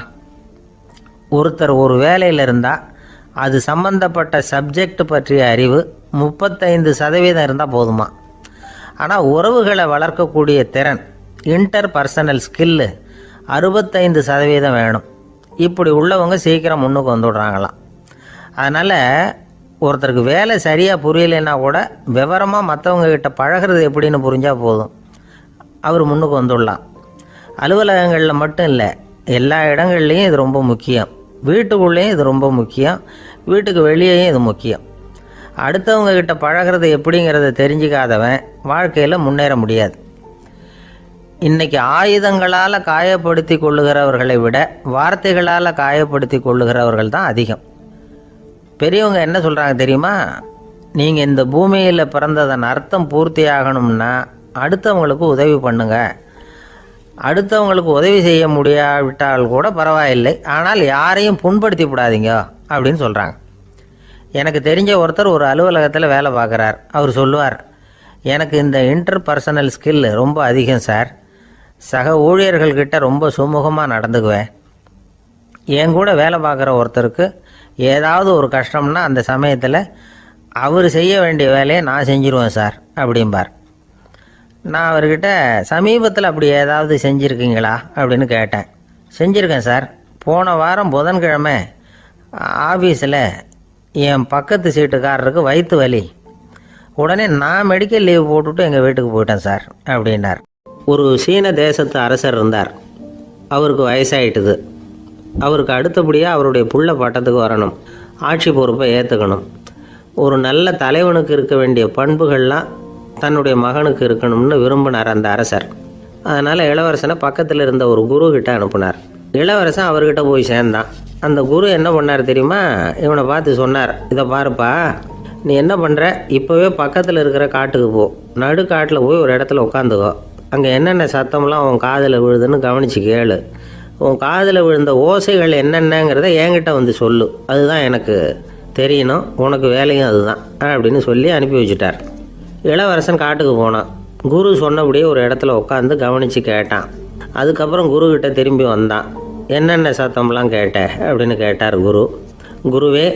ஒருத்தர் ஒரு வேலையில் இருந்தால் அது சம்பந்தப்பட்ட சப்ஜெக்ட் பற்றிய அறிவு 35% இருந்தால் போதுமா. ஆனால் உறவுகளை வளர்க்கக்கூடிய திறன், இன்டர் பர்சனல் ஸ்கில்லு 65% வேணும். இப்படி உள்ளவங்க சீக்கிரம் முன்னுக்கு வந்துடுறாங்களாம். அதனால் ஒருத்தருக்கு வேலை சரியாக புரியலைன்னா கூட விவரமாக மற்றவங்கக்கிட்ட பழகிறது எப்படின்னு புரிஞ்சால் போதும், அவர் முன்னுக்கு வந்துடலாம். அலுவலகங்களில் மட்டும் இல்லை, எல்லா இடங்கள்லையும் இது ரொம்ப முக்கியம். வீட்டுக்குள்ளேயும் இது ரொம்ப முக்கியம், வீட்டுக்கு வெளியேயும் இது முக்கியம். அடுத்தவங்க கிட்ட பழகிறது எப்படிங்கிறத தெரிஞ்சிக்காதவன் வாழ்க்கையில் முன்னேற முடியாது. இன்றைக்கி ஆயுதங்களால் காயப்படுத்தி கொள்ளுகிறவர்களை விட வார்த்தைகளால் காயப்படுத்தி கொள்ளுகிறவர்கள் தான் அதிகம். பெரியவங்க என்ன சொல்கிறாங்க தெரியுமா? நீங்கள் இந்த பூமியில் பிறந்ததன் அர்த்தம் பூர்த்தி ஆகணும்னா அடுத்தவங்களுக்கு உதவி பண்ணுங்க. அடுத்தவங்களுக்கு உதவி செய்ய முடியாவிட்டால் கூட பரவாயில்லை, ஆனால் யாரையும் புண்படுத்தி விடாதீங்க அப்படின்னு சொல்கிறாங்க. எனக்கு தெரிஞ்ச ஒருத்தர் ஒரு அலுவலகத்தில் வேலை பார்க்குறார். அவர் சொல்லுவார், எனக்கு இந்த இன்டர்பர்சனல் ஸ்கில் ரொம்ப அதிகம் சார். சக ஊழியர்கள்கிட்ட ரொம்ப சுமூகமாக நடந்துக்குவேன். என் கூட வேலை பார்க்குற ஒருத்தருக்கு ஏதாவது ஒரு கஷ்டம்னா அந்த சமயத்தில் அவர் செய்ய வேண்டிய வேலையை நான் செஞ்சிருவேன் சார் அப்படிம்பார். நான் அவர்கிட்ட சமீபத்தில் அப்படி ஏதாவது செஞ்சுருக்கீங்களா அப்படின்னு கேட்டேன். செஞ்சுருக்கேன் சார். போன வாரம் புதன்கிழமை ஆஃபீஸில் என் பக்கத்து சீட்டுக்காரருக்கு வயிற்று வலி. உடனே நான் மெடிக்கல் லீவ் போட்டுவிட்டு எங்கள் வீட்டுக்கு போயிட்டேன் சார் அப்படின்னார். ஒரு சீன தேசத்து அரசர் இருந்தார். அவருக்கு வயசாயிட்டுது. அவருக்கு அடுத்தபடியாக அவருடைய புள்ள பட்டத்துக்கு வரணும், ஆட்சி பொறுப்பை ஏற்றுக்கணும். ஒரு நல்ல தலைவனுக்கு இருக்க வேண்டிய பண்புகள்லாம் தன்னுடைய மகனுக்கு இருக்கணும்னு விரும்பினார் அந்த அரசர். அதனால் இளவரசனை பக்கத்தில் இருந்த ஒரு குரு கிட்ட அனுப்புனார். இளவரசன் அவர்கிட்ட போய் சேர்ந்தான். அந்த குரு என்ன பண்ணார் தெரியுமா? இவனை பார்த்து சொன்னார், இதை பாருப்பா, நீ என்ன பண்ணுற, இப்போவே பக்கத்தில் இருக்கிற காட்டுக்கு போ, நடு காட்டில் போய் ஒரு இடத்துல உட்காந்துக்கோ. அங்கே என்னென்ன சத்தம்லாம் உன் காதில் விழுதுன்னு கவனித்து கேளு. உன் காதில் விழுந்த ஓசைகள் என்னென்னங்கிறத என்கிட்ட வந்து சொல்லு, அதுதான் எனக்கு தெரியணும், உனக்கு வேலையும் அதுதான் அப்படின்னு சொல்லி அனுப்பி வச்சுட்டார். இளவரசன் காட்டுக்கு போனான். குரு சொன்னபடியே ஒரு இடத்துல உட்காந்து கவனித்து கேட்டான். அதுக்கப்புறம் குருக்கிட்ட திரும்பி வந்தான். என்னென்ன சத்தம்லாம் கேட்ட அப்படின்னு கேட்டார் குரு. குருவே,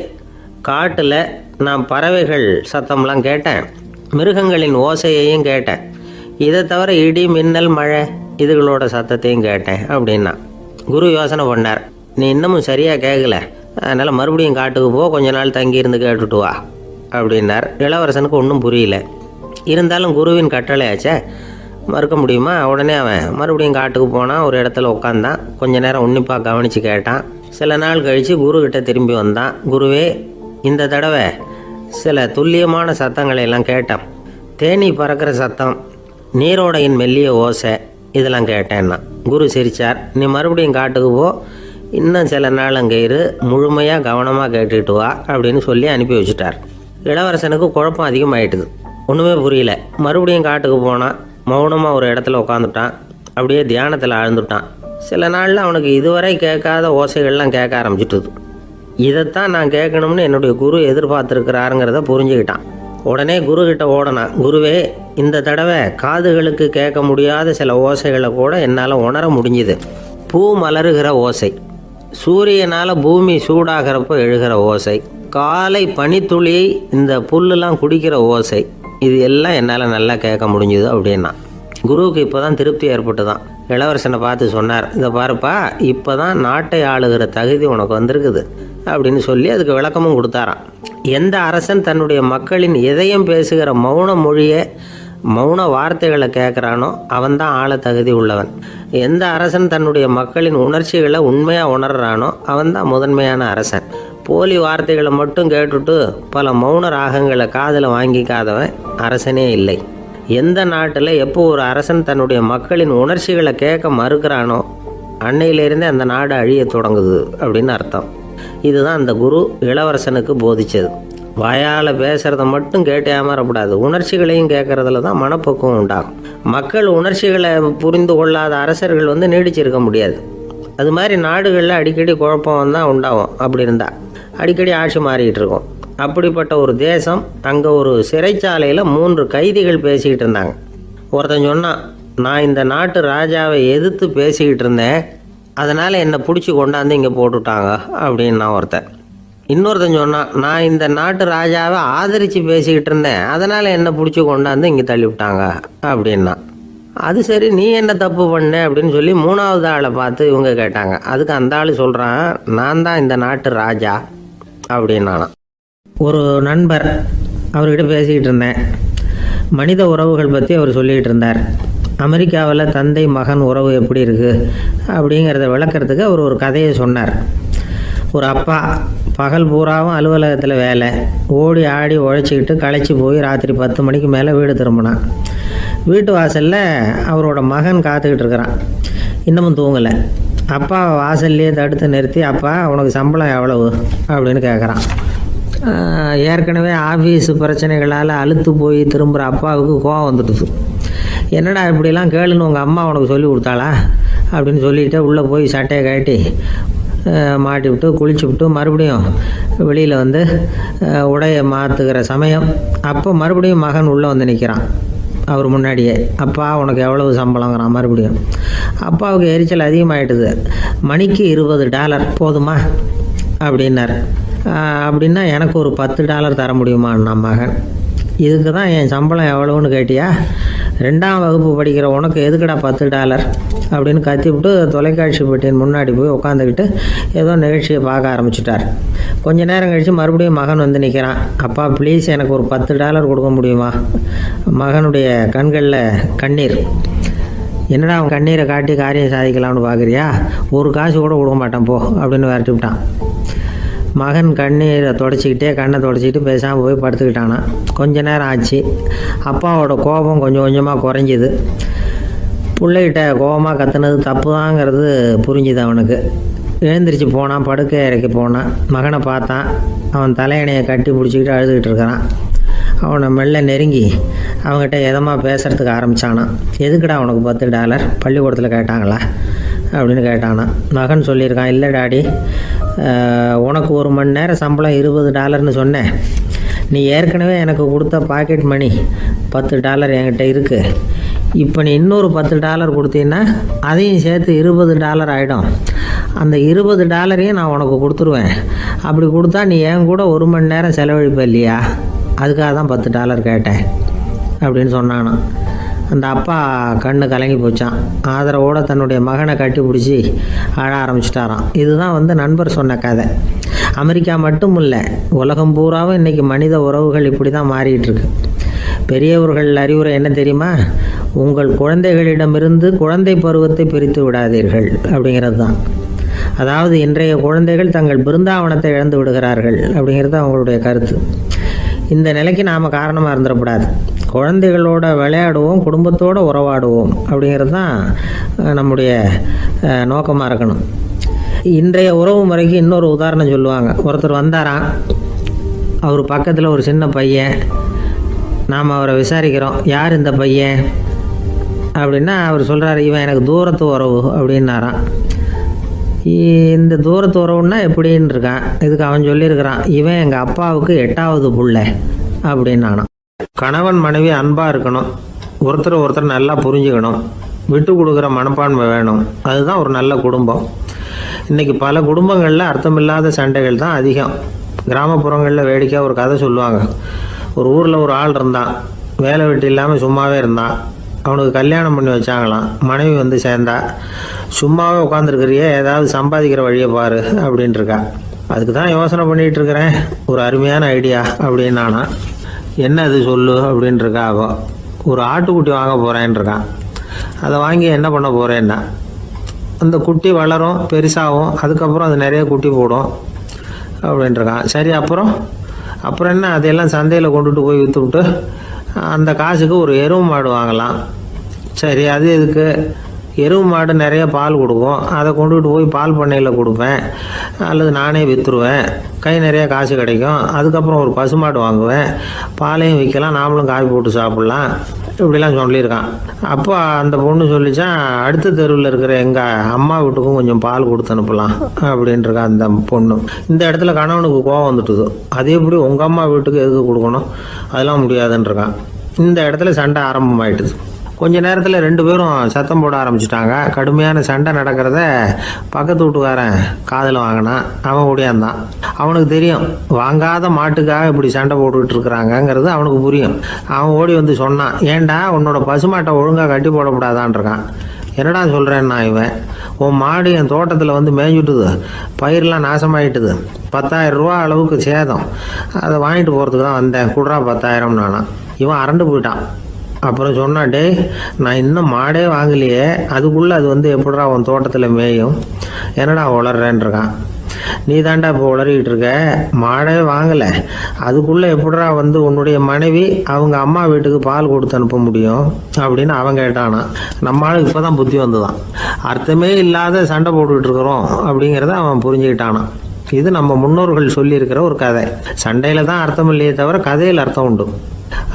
காட்டில் நான் பறவைகள் சத்தம்லாம் கேட்டேன், மிருகங்களின் ஓசையையும் கேட்டேன், இதை தவிர இடி மின்னல் மழை இதுகளோட சத்தத்தையும் கேட்டேன் அப்படின்னா. குரு யோசனை பண்ணார், நீ இன்னமும் சரியாக கேட்கல, அதனால் மறுபடியும் காட்டுக்கு போ, கொஞ்ச நாள் தங்கியிருந்து கேட்டுட்டு வா அப்படின்னார். இளவரசனுக்கு ஒன்றும் புரியல. இருந்தாலும் குருவின் கட்டளையாச்சே, மறுக்க முடியுமா? உடனே அவன் மறுபடியும் காட்டுக்கு போனான். ஒரு இடத்துல உட்காந்தான். கொஞ்ச நேரம் உன்னிப்பாக கவனித்து கேட்டான். சில நாள் கழித்து குருக்கிட்ட திரும்பி வந்தான். குருவே, இந்த தடவை சில துல்லியமான சத்தங்களை எல்லாம் கேட்டான். தேனி பறக்கிற சத்தம், நீரோடையின் மெல்லிய ஓசை, இதெல்லாம் கேட்டேன்னா. குரு சிரித்தார். நீ மறுபடியும் காட்டுக்கு போ, இன்னும் சில நாள் அங்கே இரு, முழுமையாக கவனமாக கேட்டுட்டு வா அப்படின்னு சொல்லி அனுப்பி வச்சுட்டார். இளவரசனுக்கு குழப்பம் அதிகமாயிட்டுது. ஒன்றுமே புரியல. மறுபடியும் காட்டுக்கு போனான். மௌனமாக ஒரு இடத்துல உட்காந்துட்டான். அப்படியே தியானத்தில் ஆழ்ந்துட்டான். சில நாளில் அவனுக்கு இதுவரை கேட்காத ஓசைகள்லாம் கேட்க ஆரம்பிச்சிட்டுது. இதைத்தான் நான் கேட்கணும்னு என்னுடைய குரு எதிர்பார்த்துருக்கிறாருங்கிறத புரிஞ்சுக்கிட்டான். உடனே குருக்கிட்ட ஓடனான். குருவே, இந்த தடவை காதுகளுக்கு கேட்க முடியாத சில ஓசைகளை கூட என்னால் உணர முடிஞ்சுது. பூ மலருகிற ஓசை, சூரியனால் பூமி சூடாகிறப்போ எழுகிற ஓசை, காலை பனித்துளியை இந்த புல்லுலாம் குடிக்கிற ஓசை, இது எல்லாம் என்னால் நல்லா கேட்க முடிஞ்சுது அப்படின்னா. குருவுக்கு இப்போ தான் திருப்தி ஏற்பட்டு தான். இளவரசனை பார்த்து சொன்னார், இதை பாருப்பா, இப்போ தான் நாட்டை ஆளுகிற தகுதி உனக்கு வந்திருக்குது அப்படின்னு சொல்லி அதுக்கு விளக்கமும் கொடுத்தாராம். எந்த அரசன் தன்னுடைய மக்களின் இதயம் பேசுகிற மௌன மொழியை, மௌன வார்த்தைகளை கேட்குறானோ அவன்தான் ஆள தகுதி உள்ளவன். எந்த அரசன் தன்னுடைய மக்களின் உணர்ச்சிகளை உண்மையாக உணர்றானோ அவன்தான் முதன்மையான அரசன். போலி வார்த்தைகளை மட்டும் கேட்டுட்டு பல மௌன ராகங்களை காதில் வாங்கிக்காதவன் அரசனே இல்லை. எந்த நாட்டில் எப்போ ஒரு அரசன் தன்னுடைய மக்களின் உணர்ச்சிகளை கேட்க மறுக்கிறானோ அன்னையிலேருந்தே அந்த நாடு அழிய தொடங்குது அப்படின்னு அர்த்தம். இதுதான் அந்த குரு இளவரசனுக்கு போதிச்சது. வாயால் பேசுகிறத மட்டும் கேட்டு ஏமாறக்கூடாது, உணர்ச்சிகளையும் கேட்கறதுல தான் மனப்பக்குவம் உண்டாகும். மக்கள் உணர்ச்சிகளை புரிந்து கொள்ளாத அரசர்கள் நீடிச்சிருக்க முடியாது. அது மாதிரி நாடுகளில் அடிக்கடி குழப்பம் தான் உண்டாகும். அப்படி இருந்தால் அடிக்கடி ஆட்சி மாறிக்கிட்டு இருக்கும். அப்படிப்பட்ட ஒரு தேசம், அங்கே ஒரு சிறைச்சாலையில் 3 கைதிகள் பேசிக்கிட்டு இருந்தாங்க. ஒருத்தன் சொன்னான், நான் இந்த நாட்டு ராஜாவை எதிர்த்து பேசிக்கிட்டு இருந்தேன், அதனால் என்னை பிடிச்சி கொண்டாந்து இங்கே போட்டுட்டாங்க அப்படின்னா ஒருத்தன். இன்னொருத்தன் சொன்னான், நான் இந்த நாட்டு ராஜாவை ஆதரித்து பேசிக்கிட்டு இருந்தேன், அதனால் என்னை பிடிச்சி கொண்டாந்து இங்கே தள்ளிவிட்டாங்க அப்படின்னா. அது சரி, நீ என்ன தப்பு பண்ண அப்படின்னு சொல்லி 3வது ஆளை பார்த்து இவங்க கேட்டாங்க. அதுக்கு அந்த ஆள் சொல்கிறான், நான் தான் இந்த நாட்டு ராஜா அப்படின்னானா. ஒரு நண்பர், அவர்கிட்ட பேசிக்கிட்டு இருந்தேன். மனித உறவுகள் பற்றி அவர் சொல்லிகிட்டு இருந்தார். அமெரிக்காவில் தந்தை மகன் உறவு எப்படி இருக்குது அப்படிங்கிறத விளக்கிறதுக்கு அவர் ஒரு கதையை சொன்னார். ஒரு அப்பா பகல் பூராவும் அலுவலகத்தில் வேலை, ஓடி ஆடி உழைச்சிக்கிட்டு களைச்சி போய் ராத்திரி 10 மணிக்கு மேலே வீடு திரும்பினான். வீட்டு வாசலில் அவரோட மகன் காத்துக்கிட்டு இருக்கிறான். இன்னமும் தூங்கலை. அப்பா வாசல்லையே தடுத்து நிறுத்தி, அப்பா உனக்கு சம்பளம் எவ்வளவு அப்படின்னு கேட்குறான். ஏற்கனவே ஆஃபீஸ் பிரச்சனைகளால் அலுத்து போய் திரும்புகிற அப்பாவுக்கு கோவம் வந்துடுது. என்னடா இப்படிலாம் கேளுன்னு உங்கள் அம்மா உனக்கு சொல்லி கொடுத்தாளா அப்படின்னு சொல்லிவிட்டு உள்ளே போய் சட்டையை கட்டி மாட்டி விட்டு குளிச்சு விட்டு மறுபடியும் வெளியில் வந்து உடையை மாற்றுகிற சமயம் அப்போ மறுபடியும் மகன் உள்ளே வந்து நிற்கிறான் அவர் முன்னாடியே. அப்பா உனக்கு எவ்வளவு சம்பளங்கிறான் மறுபடியும். அப்பாவுக்கு எரிச்சல் அதிகமாகிட்டுது. மணிக்கு $20 போதுமா அப்படின்னார். அப்படின்னா எனக்கு ஒரு $10 தர முடியுமான்னா மகன். இதுக்கு தான் என் சம்பளம் எவ்வளவுன்னு கேட்டியா? 2ஆம் வகுப்பு படிக்கிற உனக்கு எதுக்குடா $10 அப்படின்னு கத்திவிட்டு தொலைக்காட்சி பெட்டியின் முன்னாடி போய் உட்காந்துக்கிட்டு ஏதோ நிகழ்ச்சியை பார்க்க ஆரம்பிச்சிட்டார். கொஞ்ச நேரம் கழித்து மறுபடியும் மகன் வந்து நிற்கிறான். அப்பா ப்ளீஸ் எனக்கு ஒரு $10 கொடுக்க முடியுமா? மகனுடைய கண்களில் கண்ணீர். என்னடா அவன் கண்ணீரை காட்டி காரியம் சாதிக்கலாம்னு பார்க்குறியா? ஒரு காசு கூட கொடுக்க மாட்டான் போ அப்படின்னு விரட்டி விட்டான். மகன் கண்ணீரை தொடச்சிக்கிட்டே கண்ணை தொடச்சிக்கிட்டு பேசாமல் போய் படுத்துக்கிட்டானா. கொஞ்ச நேரம் ஆச்சு. அப்பாவோட கோபம் கொஞ்சம் கொஞ்சமாக குறைஞ்சிது. பிள்ளைகிட்ட கோபமாக கத்துனது தப்பு தாங்கிறது புரிஞ்சுது அவனுக்கு. எழுந்திரிச்சு போனான், படுக்கை இறக்கி போனான். மகனை பார்த்தான். அவன் தலையணையை கட்டி பிடிச்சிக்கிட்டு அழுதுகிட்டு இருக்கிறான். அவனை மெல்ல நெருங்கி அவங்ககிட்ட எதமாக பேசுகிறதுக்கு ஆரம்பித்தானான். எதுக்குடா அவனுக்கு $10 பள்ளிக்கூடத்தில் கேட்டாங்களா அப்படின்னு கேட்டானான். மகன் சொல்லியிருக்கான், இல்லை டாடி, உனக்கு 1 மணி நேரம் சம்பளம் $20ன்னு சொன்னேன். நீ ஏற்கனவே எனக்கு கொடுத்த பாக்கெட் மணி $10 என்கிட்ட இருக்குது. இப்போ நீ இன்னொரு $10 கொடுத்தீங்கன்னா அதையும் சேர்த்து $20 ஆகிடும். அந்த $20 நான் உனக்கு கொடுத்துருவேன். அப்படி கொடுத்தா நீ என் கூட 1 மணி நேரம் செலவழிப்ப இல்லையா? அதுக்காக தான் $10 கேட்டேன் அப்படின்னு சொன்னானோ. அந்த அப்பா கண்ணு கலங்கி போச்சான். ஆதரவோடு தன்னுடைய மகனை கட்டி பிடிச்சி அழ ஆரம்பிச்சிட்டாராம். இதுதான் நண்பர் சொன்ன கதை. அமெரிக்கா மட்டும் இல்லை, உலகம் பூராவும் இன்றைக்கி மனித உறவுகள் இப்படி தான் மாறிட்டுருக்கு. பெரியவர்கள் அறிவுரை என்ன தெரியுமா? உங்கள் குழந்தைகளிடமிருந்து குழந்தை பருவத்தை பிரித்து விடாதீர்கள் அப்படிங்கிறது தான். அதாவது இன்றைய குழந்தைகள் தங்கள் பிருந்தாவனத்தை இழந்து விடுகிறார்கள் அப்படிங்கிறது அவங்களுடைய கருத்து. இந்த நிலைக்கு நாம் காரணமாக இருந்துடக்கூடாது. குழந்தைகளோட விளையாடுவோம், குடும்பத்தோடு உறவாடுவோம் அப்படிங்கிறது தான் நம்முடைய நோக்கமாக இருக்கணும். இன்றைய உறவு முறைக்கு இன்னொரு உதாரணம் சொல்லுவாங்க. ஒருத்தர் வந்தாராம். அவர் பக்கத்தில் ஒரு சின்ன பையன். நாம் அவரை விசாரிக்கிறோம், யார் இந்த பையன் அப்படின்னா அவர் சொல்கிறார், இவன் எனக்கு தூரத்து உறவு அப்படின்னாராம். இந்த தூரத்து உறவுன்னா எப்படின்னு இருக்கான். இதுக்கு அவன் சொல்லியிருக்கிறான், இவன் எங்கள் அப்பாவுக்கு 8வது புள்ளை அப்படின்னானான். கணவன் மனைவி அன்பாக இருக்கணும், ஒருத்தர் நல்லா புரிஞ்சுக்கணும், விட்டு கொடுக்குற மனப்பான்மை வேணும். அதுதான் ஒரு நல்ல குடும்பம். இன்றைக்கி பல குடும்பங்களில் அர்த்தமில்லாத சண்டைகள் தான் அதிகம். கிராமப்புறங்களில் வேடிக்கையாக ஒரு கதை சொல்லுவாங்க. ஒரு ஊரில் ஒரு ஆள் இருந்தான். வேலை வெட்டி இல்லாமல் சும்மாவே இருந்தான். அவனுக்கு கல்யாணம் பண்ணி வச்சாங்களாம். மனைவி வந்து சேர்ந்தா. சும்மாவே உட்காந்துருக்கிறியே, ஏதாவது சம்பாதிக்கிற வழியை பாரு அப்படின்ட்டுருக்கா. அதுக்கு தான் யோசனை பண்ணிகிட்டு இருக்கிறேன், ஒரு அருமையான ஐடியா அப்படின்னானா. என்ன அது சொல்லு அப்படின்ட்டுருக்கா. அவன் ஒரு ஆட்டுக்குட்டி வாங்க போகிறேன்ருக்கான். அதை வாங்கி என்ன பண்ண போகிறேன்னா, அந்த குட்டி வளரும், பெருசாகும், அதுக்கப்புறம் அது நிறைய குட்டி போடும் அப்படின்ட்டுருக்கான். சரி, அப்புறம் என்ன, அதையெல்லாம் சந்தையில் கொண்டுட்டு போய் விற்றுவிட்டு அந்த காசுக்கு ஒரு எருவு மாடு வாங்கலாம். சரி, அது எதுக்கு? எருவு மாடு நிறைய பால் கொடுக்கும், அதை கொண்டுகிட்டு போய் பால் பண்ணையில் கொடுப்பேன், அல்லது நானே விற்றுருவேன், கை நிறைய காசு கிடைக்கும். அதுக்கப்புறம் ஒரு பசுமாடு வாங்குவேன், பாலையும் விற்கலாம், நாமளும் காய் போட்டு சாப்பிட்லாம், இப்படிலாம் சொல்லியிருக்கான். அப்போ அந்த பொண்ணு சொல்லிச்சான், அடுத்த தெருவில் இருக்கிற எங்கள் அம்மா வீட்டுக்கும் கொஞ்சம் பால் கொடுத்து அனுப்பலாம் அப்படின்ட்டுருக்கா அந்த பொண்ணு. இந்த இடத்துல கணவனுக்கு கோவம் வந்துட்டுது. அது எப்படி உங்கள் அம்மா வீட்டுக்கு எதுக்கு கொடுக்கணும், அதெல்லாம் முடியாதுன்றிருக்கான். இந்த இடத்துல சண்டை ஆரம்பமாயிட்டுது. கொஞ்ச நேரத்தில் 2 பேரும் சத்தம் போட ஆரம்பிச்சிட்டாங்க. கடுமையான சண்டை நடக்கிறத பக்கத்து வீட்டுக்காரன் காதில் வாங்கினான். அவன் ஓடியாந்தான். அவனுக்கு தெரியும், வாங்காத மாட்டுக்காக இப்படி சண்டை போட்டுக்கிட்டு இருக்கிறாங்கங்கிறது அவனுக்கு புரியும். அவன் ஓடி வந்து சொன்னான், ஏண்டா உன்னோட பசுமாட்டை ஒழுங்காக கட்டி போடக்கூடாதான்ருக்கான். என்னடா சொல்கிறேன்னா, இவன் உன் மாடு என் தோட்டத்தில் வந்து மேய்ஞ்சுட்டுது, பயிரெலாம் நாசமாயிட்டுது, 10,000 ரூபா அளவுக்கு சேதம், அதை வாங்கிட்டு போகிறதுக்கு தான் வந்தேன், குடுறா 10,000 நானா. இவன் அரண்டு போயிட்டான். அப்புறம் சொன்னான், டே நான் இன்னும் மாடே வாங்கலையே, அதுக்குள்ளே அது வந்து எப்படிடா உன் தோட்டத்தில் மேயும், என்னடா வளர்றேன்ருக்கான். நீ தாண்டா இப்போ உளறிக்கிட்டு இருக்க, மாடே வாங்கலை, அதுக்குள்ளே எப்படிடா வந்து உன்னுடைய மனைவி அவங்க அம்மா வீட்டுக்கு பால் கொடுத்து அனுப்ப முடியும் அப்படின்னு அவன் கேட்டானா. நம்ம ஆளுக்கு இப்போ தான் புத்தி வந்துதான். அர்த்தமே இல்லாத சண்டை போட்டுக்கிட்டு இருக்கிறோம் அப்படிங்கிறத அவன் புரிஞ்சுக்கிட்டானான். இது நம்ம முன்னோர்கள் சொல்லியிருக்கிற ஒரு கதை. சண்டையில தான் அர்த்தம் இல்லையே தவிர கதையில் அர்த்தம் உண்டு.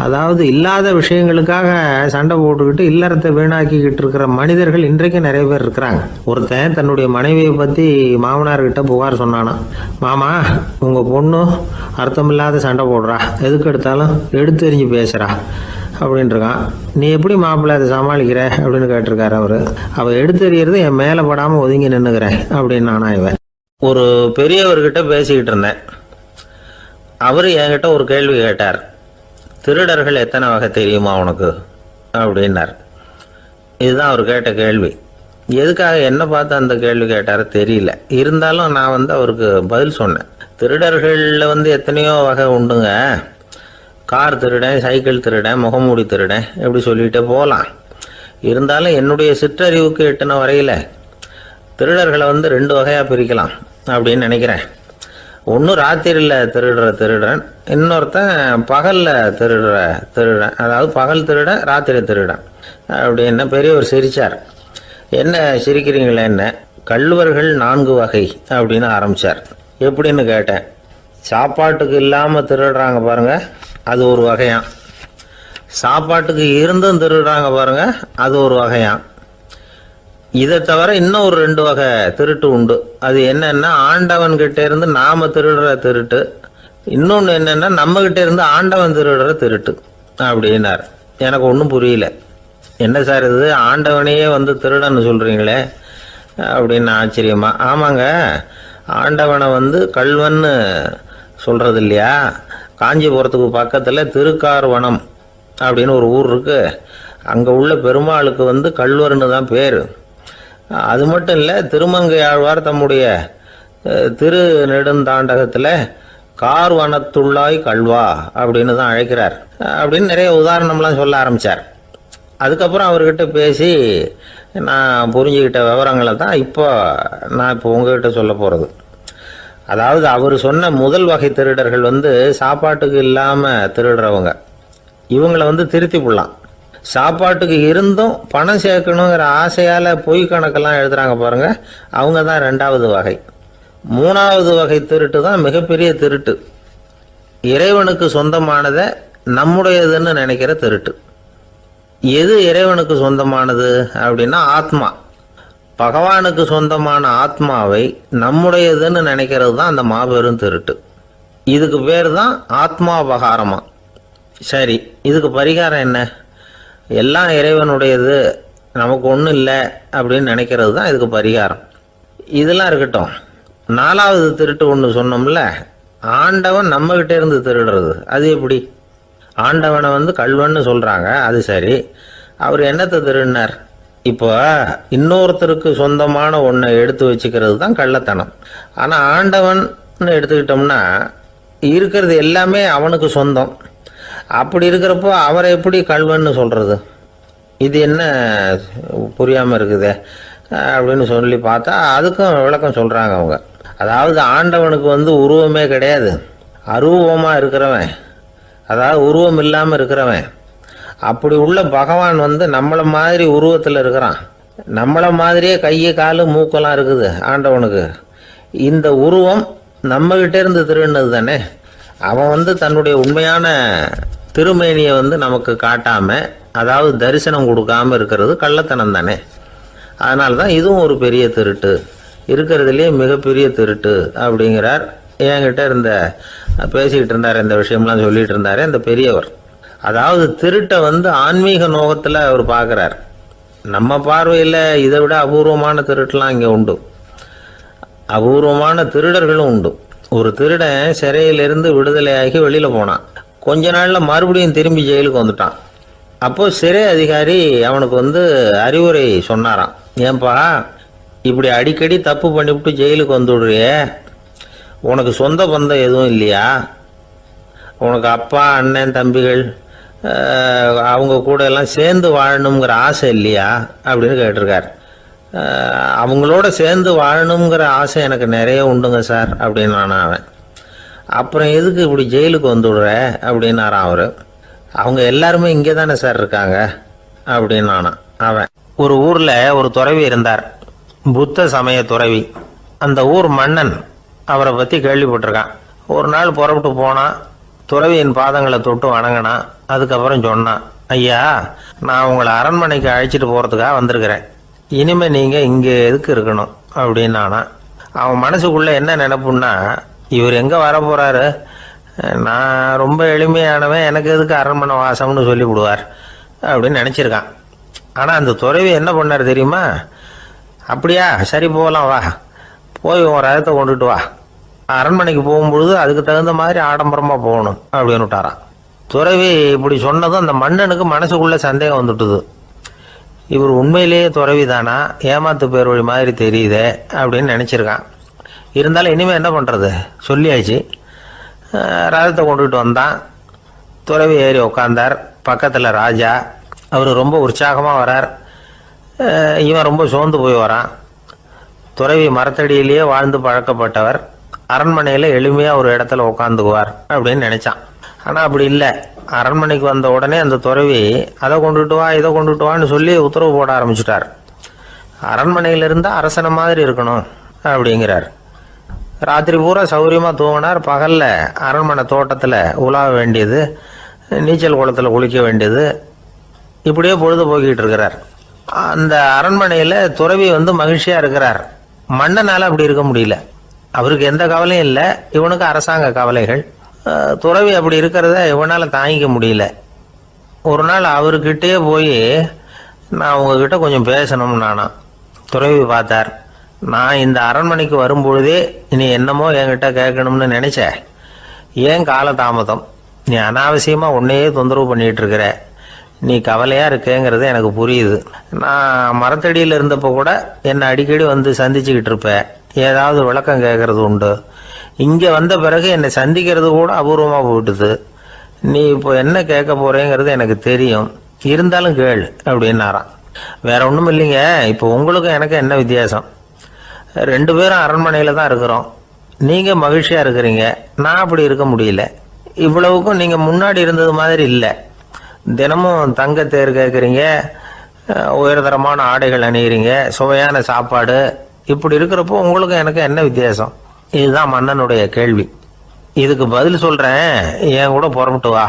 அதாவது இல்லாத விஷயங்களுக்காக சண்டை போட்டுக்கிட்டு இல்லறத்தை வீணாக்கிக்கிட்டு இருக்கிற மனிதர்கள் இன்றைக்கும் நிறைய பேர் இருக்கிறாங்க. ஒருத்தன் தன்னுடைய மனைவியை பற்றி மாமனார்கிட்ட புகார் சொன்னானா, மாமா உங்க பொண்ணு அர்த்தமில்லாத சண்டை போடுறா, எதுக்கு எடுத்தாலும் எடுத்தெறிஞ்சு பேசுறா அப்படின்ட்டுருக்கான். நீ எப்படி மாப்பிள்ளை அதை சமாளிக்கிற அப்படின்னு கேட்டிருக்காரு அவரு. அவள் எடுத்தெறியறது என் மேலே படாமல் ஒதுங்கி நின்றுக்கிறேன் அப்படின்னு நானா இவன். ஒரு பெரியவர்கிட்ட பேசிக்கிட்டு இருந்தேன். அவர் என்கிட்ட ஒரு கேள்வி கேட்டார். திருடர்கள் எத்தனை வகை தெரியுமா உனக்கு அப்படின்னார். இதுதான் அவர் கேட்ட கேள்வி. எதுக்காக என்ன பார்த்து அந்த கேள்வி கேட்டார் தெரியல. இருந்தாலும் நான் வந்து அவருக்கு பதில் சொன்னேன். திருடர்களில் எத்தனையோ வகை உண்டுங்க. கார் திருடன், சைக்கிள் திருடன், முகமூடி திருடன், எப்படி சொல்லிகிட்டே போகலாம். இருந்தாலும் என்னுடைய சிற்றறிவுக்கு எட்டின வரையில் திருடர்களை 2 வகையாக பிரிக்கலாம் அப்படின்னு நினைக்கிறேன். ஒன்று ராத்திரியில் திருடுற திருடன், இன்னொருத்தன் பகலில் திருடுற திருடன். அதாவது பகல் திருடன், ராத்திரி திருடன் அப்படின்னு பெரியவர் சிரித்தார். என்ன சிரிக்கிறீங்களே, என்ன கள்வர்கள் 4 வகை அப்படின்னு ஆரம்பித்தார். எப்படின்னு கேட்டேன். சாப்பாட்டுக்கு இல்லாமல் திருடுறாங்க பாருங்க, அது ஒரு வகையான். சாப்பாட்டுக்கு இருந்தும் திருடுறாங்க பாருங்க, அது ஒரு வகையான். இதை தவிர இன்னும் ஒரு 2 வகை திருட்டு உண்டு. அது என்னன்னா, ஆண்டவன் கிட்ட இருந்து நாம திருடுற திருட்டு, இன்னொன்று என்னன்னா நம்ம கிட்ட இருந்து ஆண்டவன் திருடுற திருட்டு அப்படின்னார். எனக்கு ஒன்றும் புரியல. என்ன சார் இது, ஆண்டவனையே திருடன்னு சொல்றீங்களே அப்படின்னு ஆச்சரியமா. ஆமாங்க, ஆண்டவனை கள்வன்னு சொல்றது இல்லையா. காஞ்சிபுரத்துக்கு பக்கத்தில் திருக்கார்வனம் அப்படின்னு ஒரு ஊர் இருக்கு. அங்கே உள்ள பெருமாளுக்கு கள்வர்னு தான் பேர். அது மட்டும் இல்லை, திருமங்கை ஆழ்வார் தம்முடைய திரு நெடுந்தாண்டகத்தில் கார்வனத்துள்ளாய் கல்வா அப்படின்னு தான் அழைக்கிறார் அப்படின்னு நிறைய உதாரணம்லாம் சொல்ல ஆரம்பித்தார். அதுக்கப்புறம் அவர்கிட்ட பேசி நான் புரிஞ்சுக்கிட்ட விவரங்களை தான் நான் இப்போ உங்ககிட்ட சொல்ல போகிறது. அதாவது அவர் சொன்ன முதல் வகை திருடர்கள் சாப்பாட்டுக்கு இல்லாமல் திருடுறவங்க. இவங்களை திருத்தி போடலாம். சாப்பாட்டுக்கு இருந்தும் பணம் சேர்க்கணுங்கிற ஆசையால் பொய் கணக்கெல்லாம் எழுதுறாங்க பாருங்க, அவங்க தான் 2வது வகை. 3வது வகை திருட்டு தான் மிகப்பெரிய திருட்டு. இறைவனுக்கு சொந்தமானதை நம்முடையதுன்னு நினைக்கிற திருட்டு. எது இறைவனுக்கு சொந்தமானது அப்படின்னா ஆத்மா. பகவானுக்கு சொந்தமான ஆத்மாவை நம்முடையதுன்னு நினைக்கிறது தான் அந்த மாபெரும் திருட்டு. இதுக்கு பேர் தான் ஆத்மாபகாரமா. சரி, இதுக்கு பரிகாரம் என்ன? எல்லாம் இறைவனுடையது, நமக்கு ஒன்றும் இல்லை அப்படின்னு நினைக்கிறது தான் இதுக்கு பரிகாரம். இதெல்லாம் இருக்கட்டும். 4வது திருட்டு ஒன்று சொன்னோம்ல, ஆண்டவன் நம்மகிட்ட இருந்து திருடுறது. அது எப்படி? ஆண்டவனை கள்வன்னு சொல்கிறாங்க, அது சரி. அவர் என்னத்தை திருடினார்? இப்போ இன்னொருத்தருக்கு சொந்தமான ஒன்றை எடுத்து வச்சுக்கிறது தான் கள்ளத்தனம். ஆனால் ஆண்டவன் எடுத்துக்கிட்டோம்னா இருக்கிறது எல்லாமே அவனுக்கு சொந்தம். அப்படி இருக்கிறப்போ அவரை எப்படி கள்வன்னு சொல்கிறது? இது என்ன புரியாமல் இருக்குதே அப்படின்னு சொல்லி பார்த்தா அதுக்கும் விளக்கம் சொல்கிறாங்க அவங்க. அதாவது ஆண்டவனுக்கு உருவமே கிடையாது, அரூபமாக இருக்கிறவன், அதாவது உருவம் இல்லாமல் இருக்கிறவன். அப்படி உள்ள பகவான் நம்மளை மாதிரி உருவத்தில் இருக்கிறான். நம்மளை மாதிரியே கை காலு மூக்கெல்லாம் இருக்குது ஆண்டவனுக்கு. இந்த உருவம் நம்மகிட்ட இருந்து திருடினது தானே. அவன் தன்னுடைய உண்மையான திருமேனியை நமக்கு காட்டாம, அதாவது தரிசனம் கொடுக்காம இருக்கிறது கள்ளத்தனம் தானே. அதனால தான் இதுவும் ஒரு பெரிய திருட்டு, இருக்கிறதுலேயே மிகப்பெரிய திருட்டு அப்படிங்கிறார். என்கிட்ட பேசிக்கிட்டு இருந்தார், இந்த விஷயம்லாம் சொல்லிட்டு இருந்தாரு அந்த பெரியவர். அதாவது திருட்டை ஆன்மீக நோகத்தில் அவர் பார்க்குறார். நம்ம பார்வையில் இதை விட அபூர்வமான திருட்டுலாம் இங்கே உண்டு. அபூர்வமான திருடர்களும் உண்டு. ஒரு திருடன் சிறையிலிருந்து விடுதலையாகி வெளியில் போனான். கொஞ்ச நாளில் மறுபடியும் திரும்பி ஜெயிலுக்கு வந்துட்டான். அப்போ சிறை அதிகாரி அவனுக்கு அறிவுரை சொன்னாராம். ஏன்பா இப்படி அடிக்கடி தப்பு பண்ணிவிட்டு ஜெயிலுக்கு வந்துடுறிய, உனக்கு சொந்த பந்தம் எதுவும் இல்லையா? உனக்கு அப்பா, அண்ணன், தம்பிகள் அவங்க கூட எல்லாம் சேர்ந்து வாழணுங்கிற ஆசை இல்லையா அப்படின்னு கேட்டிருக்கார். அவங்களோட சேர்ந்து வாழணுங்கிற ஆசை எனக்கு நிறைய உண்டுங்க சார் அப்படின்னு அவன். அப்புறம் எதுக்கு இப்படி ஜெயிலுக்கு வந்துடுற அப்படின்னாரான் அவர். அவங்க எல்லாருமே இங்கே தானே சார் இருக்காங்க அப்படின்னு அவன். ஒரு ஊரில் ஒரு துறவி இருந்தார், புத்த சமய துறவி. அந்த ஊர் மன்னன் அவரை பற்றி கேள்விப்பட்டிருக்கான். ஒரு நாள் புறப்பட்டு போனான், துறவியின் பாதங்களை தொட்டு வணங்கினான். அதுக்கப்புறம் சொன்னான், ஐயா, நான் உங்களை அரண்மனைக்கு அழைச்சிட்டு போகிறதுக்காக வந்திருக்கிறேன். இனிமே நீங்கள் இங்கே எதுக்கு இருக்கணும் அப்படின்னானா. அவன் மனசுக்குள்ளே என்ன நினைப்புன்னா, இவர் எங்கே வர போகிறாரு, நான் ரொம்ப எளிமையானவன், எனக்கு எதுக்கு அரண்மனை வாசம்னு சொல்லிவிடுவார் அப்படின்னு நினச்சிருக்கான். ஆனால் அந்த துறவி என்ன பண்ணார் தெரியுமா? அப்படியா, சரி போகலாம், வா, போய் உன் ரதத்தை கொண்டுட்டு வா, அரண்மனைக்கு போகும்பொழுது அதுக்கு தகுந்த மாதிரி ஆடம்பரமாக போகணும் அப்படின்னு விட்டாரான். துறவி இப்படி சொன்னதும் அந்த மன்னனுக்கு மனசுக்குள்ள சந்தேகம் வந்துட்டுது. இவர் உண்மையிலேயே துறவி தானா, ஏமாத்து பேர் வழி மாதிரி தெரியுதே அப்படின்னு நினச்சிருக்கான். இருந்தாலும் இனிமேல் என்ன பண்ணுறது, சொல்லியாச்சு. ரதத்தை கொண்டுகிட்டு வந்தான். துறவி ஏறி உக்காந்தார். பக்கத்தில் ராஜா. அவர் ரொம்ப உற்சாகமாக வரார். இவன் ரொம்ப சோர்ந்து போய் வரான். துறவி மரத்தடியிலேயே வாழ்ந்து பழக்கப்பட்டவர், அரண்மனையில் எளிமையாக ஒரு இடத்துல உட்காந்துக்குவார் அப்படின்னு நினச்சான். ஆனால் அப்படி இல்லை. அரண்மனைக்கு வந்த உடனே அந்த துறவி அதை கொண்டுட்டு வா, இதை கொண்டுட்டு வான்னு சொல்லி உத்தரவு போட ஆரம்பிச்சிட்டார். அரண்மனையில் இருந்தால் அரசனை மாதிரி இருக்கணும் அப்படிங்கிறார். ராத்திரி பூரா சௌரியமாக தூங்கினார். பகலில் அரண்மனை தோட்டத்தில் உலாவ வேண்டியது, நீச்சல் குளத்தில் குளிக்க வேண்டியது, இப்படியே பொழுது போக்கிட்டு இருக்கிறார். அந்த அரண்மனையில் துறவி மகிழ்ச்சியாக இருக்கிறார். மன்னனால் அப்படி இருக்க முடியல. அவருக்கு எந்த கவலையும் இல்லை, இவனுக்கு அரசாங்க கவலைகள். துறவி அப்படி இருக்கிறத இவனால் தாங்கிக்க முடியல. ஒரு நாள் அவர்கிட்டே போய், நான் உங்ககிட்ட கொஞ்சம் பேசணும் நானா. துறவி பார்த்தார். நான் இந்த அரண்மனைக்கு வரும்பொழுதே நீ என்னமோ என்கிட்ட கேட்கணும்னு நினைச்ச, ஏன் காலதாமதம்? நீ அனாவசியமாக உன்னையே தொந்தரவு பண்ணிட்டு இருக்கிற, நீ கவலையாக இருக்கேங்கிறது எனக்கு புரியுது. நான் மரத்தடியில் இருந்தப்போ கூட என்னை அடிக்கடி சந்திச்சுக்கிட்டு இருப்பேன், ஏதாவது விளக்கம் கேட்கறது உண்டு. இங்கே வந்த பிறகு என்னை சந்திக்கிறது கூட அபூர்வமாக போயிட்டுது. நீ இப்போ என்ன கேட்க போறேங்கிறது எனக்கு தெரியும், இருந்தாலும் கேள் அப்படின்னாராம். வேற ஒன்றும் இல்லைங்க, இப்போ உங்களுக்கும் எனக்கு என்ன வித்தியாசம்? 2 பேரும் அரண்மனையில் தான் இருக்கிறோம். நீங்கள் மகிழ்ச்சியாக இருக்கிறீங்க, நான் அப்படி இருக்க முடியல. இவ்வளவுக்கும் நீங்கள் முன்னாடி இருந்தது மாதிரி இல்லை. தினமும் தங்க தேர் கேட்குறீங்க, உயர்தரமான ஆடைகள் அணிகிறீங்க, சுவையான சாப்பாடு. இப்படி இருக்கிறப்போ உங்களுக்கும் எனக்கு என்ன வித்தியாசம்? இதுதான் மன்னனுடைய கேள்வி. இதுக்கு பதில் சொல்கிறேன், என் கூட புறப்பட்டு வா,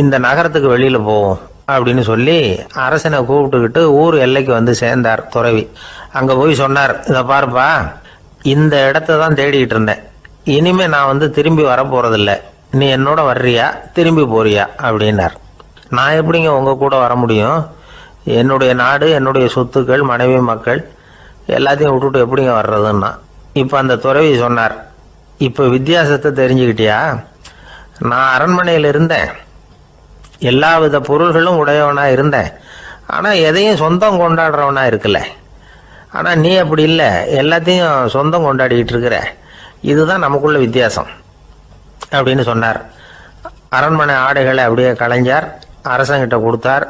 இந்த நகரத்துக்கு வெளியில் போவோம் அப்படின்னு சொல்லி அரசனை கூப்பிட்டுக்கிட்டு ஊர் எல்லைக்கு சேர்ந்தார் துறவி. அங்கே போய் சொன்னார், இதை பாருப்பா, இந்த இடத்த தான் தேடிக்கிட்டு இருந்தேன். இனிமே நான் திரும்பி வரப்போறதில்லை. நீ என்னோட வர்றியா, திரும்பி போறியா அப்படின்னார். நான் எப்படிங்க உங்கள் கூட வர முடியும்? என்னுடைய நாடு, என்னுடைய சொத்துக்கள், மனைவி, மக்கள் எல்லாத்தையும் விட்டுட்டு எப்படிங்க வர்றதுன்னா. இப்போ அந்த துறவி சொன்னார், இப்போ வித்தியாசத்தை தெரிஞ்சுக்கிட்டியா? நான் அரண்மனையில் இருந்தேன், எல்லா வித பொருள்களும் உடையவனா இருந்தேன், ஆனால் எதையும் சொந்தம் கொண்டாடுறவனா இருக்கல. ஆனால் நீ அப்படி இல்லை, எல்லாத்தையும் சொந்தம் கொண்டாடிக்கிட்டு இருக்கிற. இதுதான் நமக்குள்ள வித்தியாசம் அப்படின்னு சொன்னார். அரண்மனை ஆடைகளை அப்படியே களைஞ்சார், அரசங்கிட்ட கொடுத்தார்.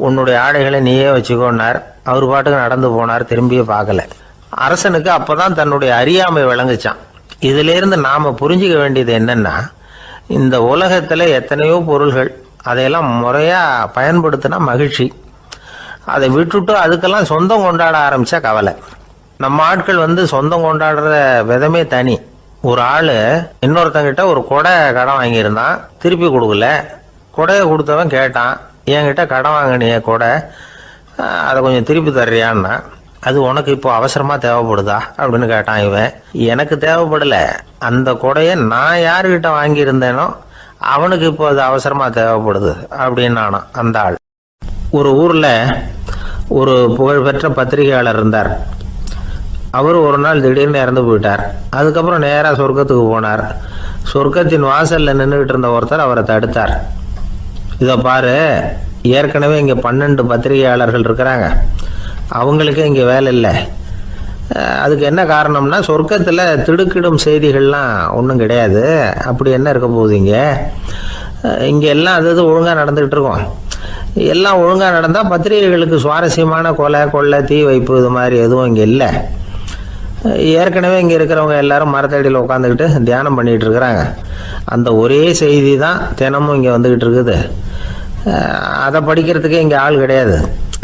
உன்னுடைய ஆடைகளை நீயே வச்சுக்கோன்னார். அவர் பாட்டுக்கு நடந்து போனார், திரும்பியே பார்க்கல. அரசனுக்கு அப்பதான் தன்னுடைய அறியாமை விளங்குச்சான். இதுல இருந்து நாம புரிஞ்சுக்க வேண்டியது என்னன்னா, இந்த உலகத்துல எத்தனையோ பொருள்கள், அதையெல்லாம் முறையா பயன்படுத்தினா மகிழ்ச்சி. அதை விட்டுட்டு அதுக்கெல்லாம் சொந்தம் கொண்டாட ஆரம்பிச்சா கவலை. நம்ம ஆட்கள் சொந்தம் கொண்டாடுற விதமே தனி. ஒரு ஆளு இன்னொருத்தங்கிட்ட ஒரு கொடை கடன் வாங்கியிருந்தான், திருப்பி கொடுக்கல. கொடையை கொடுத்தவன் கேட்டான், என்கிட்ட கடன் வாங்கினிய கொடை, அதை கொஞ்சம் திருப்பி தர்றியான்னா. அது உனக்கு இப்போ அவசரமா தேவைப்படுதா அப்படின்னு கேட்டான் இவன். எனக்கு தேவைப்படல, அந்த கொடையை நான் யாருக்கிட்ட வாங்கியிருந்தேனோ அவனுக்கு இப்போ அது அவசரமா தேவைப்படுது அப்படின்னு அந்த ஆள். ஒரு ஊர்ல ஒரு புகழ்பெற்ற பத்திரிகையாளர் இருந்தார். அவர் ஒரு நாள் திடீர்னு இறந்து போயிட்டார். அதுக்கப்புறம் நேராக சொர்க்கத்துக்கு போனார். சொர்க்கத்தின் வாசல்ல நின்றுகிட்டு இருந்த ஒருத்தர் அவரை தடுத்தார். இதை பாரு, ஏற்கனவே இங்கே 12 பத்திரிகையாளர்கள் இருக்கிறாங்க, அவங்களுக்கு இங்கே வேலை இல்லை. அதுக்கு என்ன காரணம்னா, சொர்க்கத்தில் திடுக்கிடும் செய்திகள்லாம் ஒன்றும் கிடையாது. அப்படி என்ன இருக்க போகுது? இங்கே எல்லாம் அது ஒழுங்காக நடந்துகிட்டு இருக்கோம். எல்லாம் ஒழுங்காக நடந்தால் பத்திரிகைகளுக்கு சுவாரஸ்யமான கொலை கொள்ளை தீ வைப்பு இது மாதிரி எதுவும் இங்கே இல்லை. ஏற்கனவே இங்கே இருக்கிறவங்க எல்லாரும் மரத்தடியில் உட்காந்துக்கிட்டு தியானம் பண்ணிகிட்டு இருக்கிறாங்க. அந்த ஒரே செய்தி தான் தினமும் இங்கே வந்துக்கிட்டு இருக்குது. அதை படிக்கிறதுக்கே இங்கே ஆள் கிடையாது.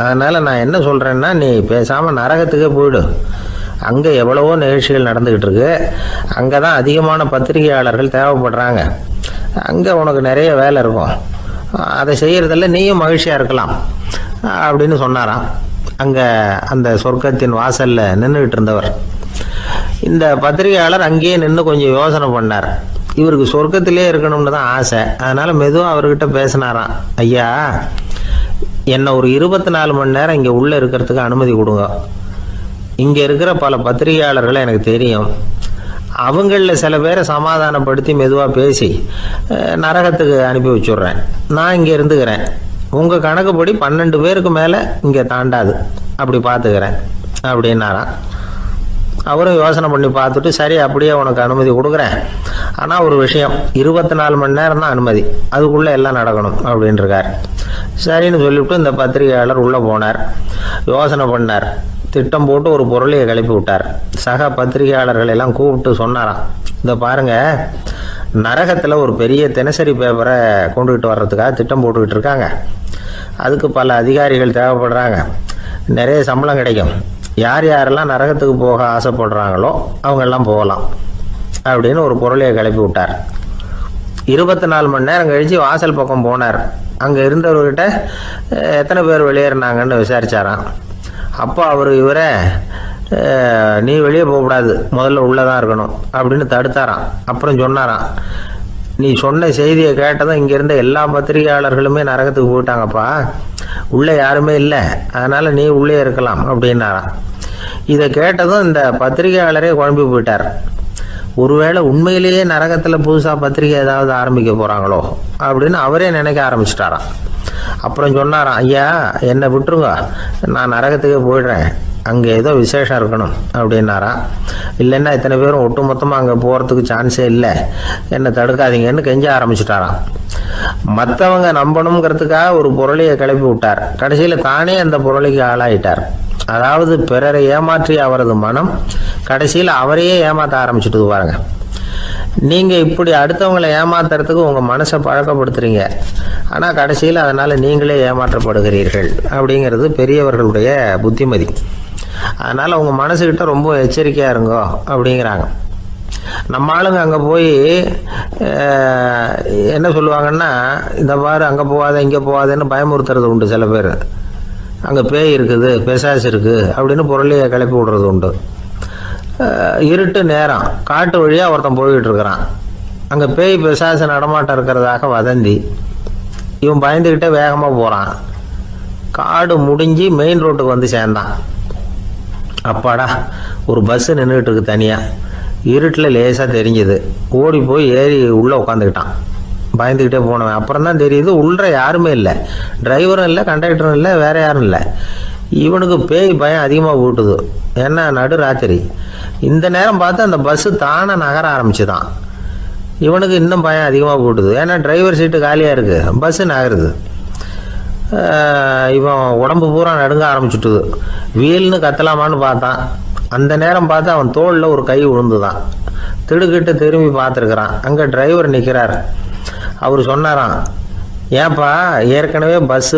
அதனால் நான் என்ன சொல்கிறேன்னா, நீ பேசாமல் நரகத்துக்கே போயிடு. அங்கே எவ்வளவோ நிகழ்ச்சிகள் நடந்துக்கிட்டு இருக்கு. அங்கே தான் அதிகமான பத்திரிகையாளர்கள் தேவைப்படுறாங்க. அங்கே உனக்கு நிறைய வேலை இருக்கும். அதை செய்கிறதில்ல நீயும் மகிழ்ச்சியாக இருக்கலாம் அப்படின்னு சொன்னாராம். அங்கே அந்த சொர்க்கத்தின் வாசலில் நின்றுக்கிட்டு இருந்தவர். இந்த பத்திரிகையாளர் அங்கேயே நின்று கொஞ்சம் யோசனை பண்ணார். இவருக்கு சொர்க்கத்திலே இருக்கணும்னு தான் ஆசை. அதனால் மெதுவாக அவர்கிட்ட பேசினாராம். ஐயா, என்னை ஒரு 24 மணி நேரம் இங்கே உள்ளே இருக்கிறதுக்கு அனுமதி கொடுங்க. இங்கே இருக்கிற பல பத்திரிகையாளர்களை எனக்கு தெரியும். அவங்களில் சில பேரை சமாதானப்படுத்தி மெதுவாக பேசி நரகத்துக்கு அனுப்பி வச்சுட்றேன். நான் இங்கே இருந்துக்கிறேன். உங்கள் கணக்குப்படி 12 பேருக்கு மேலே இங்கே தாண்டாது. அப்படி பார்த்துக்கிறேன் அப்படின்னாராம். அவரும் யோசனை பண்ணி பார்த்துட்டு, சரி அப்படியே உனக்கு அனுமதி கொடுக்குறேன். ஆனால் ஒரு விஷயம், 24 மணி நேரம் தான் அனுமதி, அதுக்குள்ளே எல்லாம் நடக்கணும் அப்படின்ட்டுருக்கார். சரின்னு சொல்லிவிட்டு இந்த பத்திரிகையாளர் உள்ளே போனார். யோசனை பண்ணார். திட்டம் போட்டு ஒரு பொருளையை கிளப்பி விட்டார். சக பத்திரிகையாளர்கள் எல்லாம் கூப்பிட்டு சொன்னாராம், இதை பாருங்கள், நரகத்தில் ஒரு பெரிய தினசரி பேப்பரை கொண்டுகிட்டு வர்றதுக்காக திட்டம் போட்டுக்கிட்டு இருக்காங்க. அதுக்கு பல அதிகாரிகள் தேவைப்படுறாங்க. நிறைய சம்பளம் கிடைக்கும். யார் யாரெல்லாம் நரகத்துக்கு போக ஆசைப்படுறாங்களோ அவங்கெல்லாம் போகலாம் அப்படின்னு ஒரு பொருளையை கிளப்பி விட்டார். 24 மணி நேரம் கழித்து வாசல் பக்கம் போனார். அங்கே இருந்தவர்கிட்ட எத்தனை பேர் வெளியேறினாங்கன்னு விசாரிச்சாராம். அப்போ அவர் இவரை, நீ வெளியே போகக்கூடாது, முதல்ல உள்ளே தான் இருக்கணும் அப்படின்னு தடுத்தாராம். அப்புறம் சொன்னாராம், நீ சொன்ன செய்தியை கேட்டதும் இங்கே இருந்த எல்லா பத்திரிகையாளர்களுமே நரகத்துக்கு போயிட்டாங்கப்பா, உள்ளே யாருமே இல்லை, அதனால் நீ உள்ளே இருக்கலாம் அப்படின்னாராம். இதை கேட்டதும் இந்த பத்திரிகையாளரே குழம்பி போயிட்டார். ஒருவேளை உண்மையிலேயே நரகத்தில் புதுசாக பத்திரிகை ஏதாவது ஆரம்பிக்க போகிறாங்களோ அப்படின்னு அவரே நினைக்க ஆரம்பிச்சிட்டாராம். அப்புறம் சொன்னாராம், ஐயா என்னை விட்டுருங்க, நான் நரகத்துக்கே போயிடுறேன், அங்கே ஏதோ விசேஷம் இருக்கணும் அப்படின்னாராம். இல்லைன்னா இத்தனை பேரும் ஒட்டு மொத்தமாக அங்கே போகிறதுக்கு சான்ஸே இல்லை, என்னை தடுக்காதீங்கன்னு கெஞ்ச ஆரம்பிச்சிட்டாராம். மற்றவங்க நம்பணுங்கிறதுக்காக ஒரு பொருளையை கிளப்பி விட்டார். கடைசியில் தானே அந்த பொருளைக்கு ஆளாயிட்டார். அதாவது பிறரை ஏமாற்றிய அவரது மனம் கடைசியில் அவரையே ஏமாற்ற ஆரம்பிச்சுட்டு பாருங்க. நீங்கள் இப்படி அடுத்தவங்களை ஏமாத்துறதுக்கு உங்கள் மனசை பழக்கப்படுத்துறீங்க, ஆனால் கடைசியில் அதனால் நீங்களே ஏமாற்றப்படுகிறீர்கள் அப்படிங்கிறது பெரியவர்களுடைய புத்திமதி. அதனால் உங்கள் மனசுக்கிட்ட ரொம்ப எச்சரிக்கையாக இருங்கோ அப்படிங்கிறாங்க. நம்ம ஆளுங்க அங்கே போய் என்ன சொல்லுவாங்கன்னா, இந்த பாரு அங்கே போகாத இங்கே போகாதேன்னு பயமுறுத்துறது உண்டு. சில பேர் அங்கே பேய் இருக்குது, பிசாசு இருக்குது அப்படின்னு பொருளையை கிளப்பி விடுறது உண்டு. இருட்டு நேரம் காட்டு வழியாக ஒருத்தன் போய்கிட்டு இருக்கிறான். அங்கே பேய் பிசாசு நடமாட்டம் இருக்கிறதாக வதந்தி. இவன் பயந்துக்கிட்டே வேகமாக போகிறான். காடு முடிஞ்சு மெயின் ரோட்டுக்கு வந்து சேர்ந்தான். அப்பாடா, ஒரு பஸ்ஸு நின்றுக்கிட்டு இருக்கு தனியாக. இருட்டில் லேசாக தெரிஞ்சுது. ஓடி போய் ஏறி உள்ளே உட்காந்துக்கிட்டான். பயந்துக்கிட்டே போனவன் அப்புறம் தான் தெரியுது உள்ள யாருமே இல்லை, டிரைவரும் இல்லை, கண்டக்டரும் இல்லை, வேற யாரும் இல்லை. இவனுக்கு பேய் பயம் அதிகமாக போட்டுது. ஏன்னா நடு ராத்திரி. இந்த நேரம் பார்த்து அந்த பஸ்ஸு தானே நகர ஆரம்பிச்சுதான். இவனுக்கு இன்னும் பயம் அதிகமாக போட்டுது. ஏன்னா டிரைவர் சீட்டு காலியாக இருக்குது, பஸ்ஸு நகருது. இவன் உடம்பு பூரா நடுங்க ஆரம்பிச்சுட்டுது. வீல்னு கத்தலாமான்னு பார்த்தான். அந்த நேரம் பார்த்து அவன் தோளில் ஒரு கை விழுந்துதான். திடுக்கிட்டு திரும்பி பார்த்துருக்குறான். அங்கே டிரைவர் நிற்கிறார். அவர் சொன்னாராம், ஏன்பா ஏற்கனவே பஸ்ஸு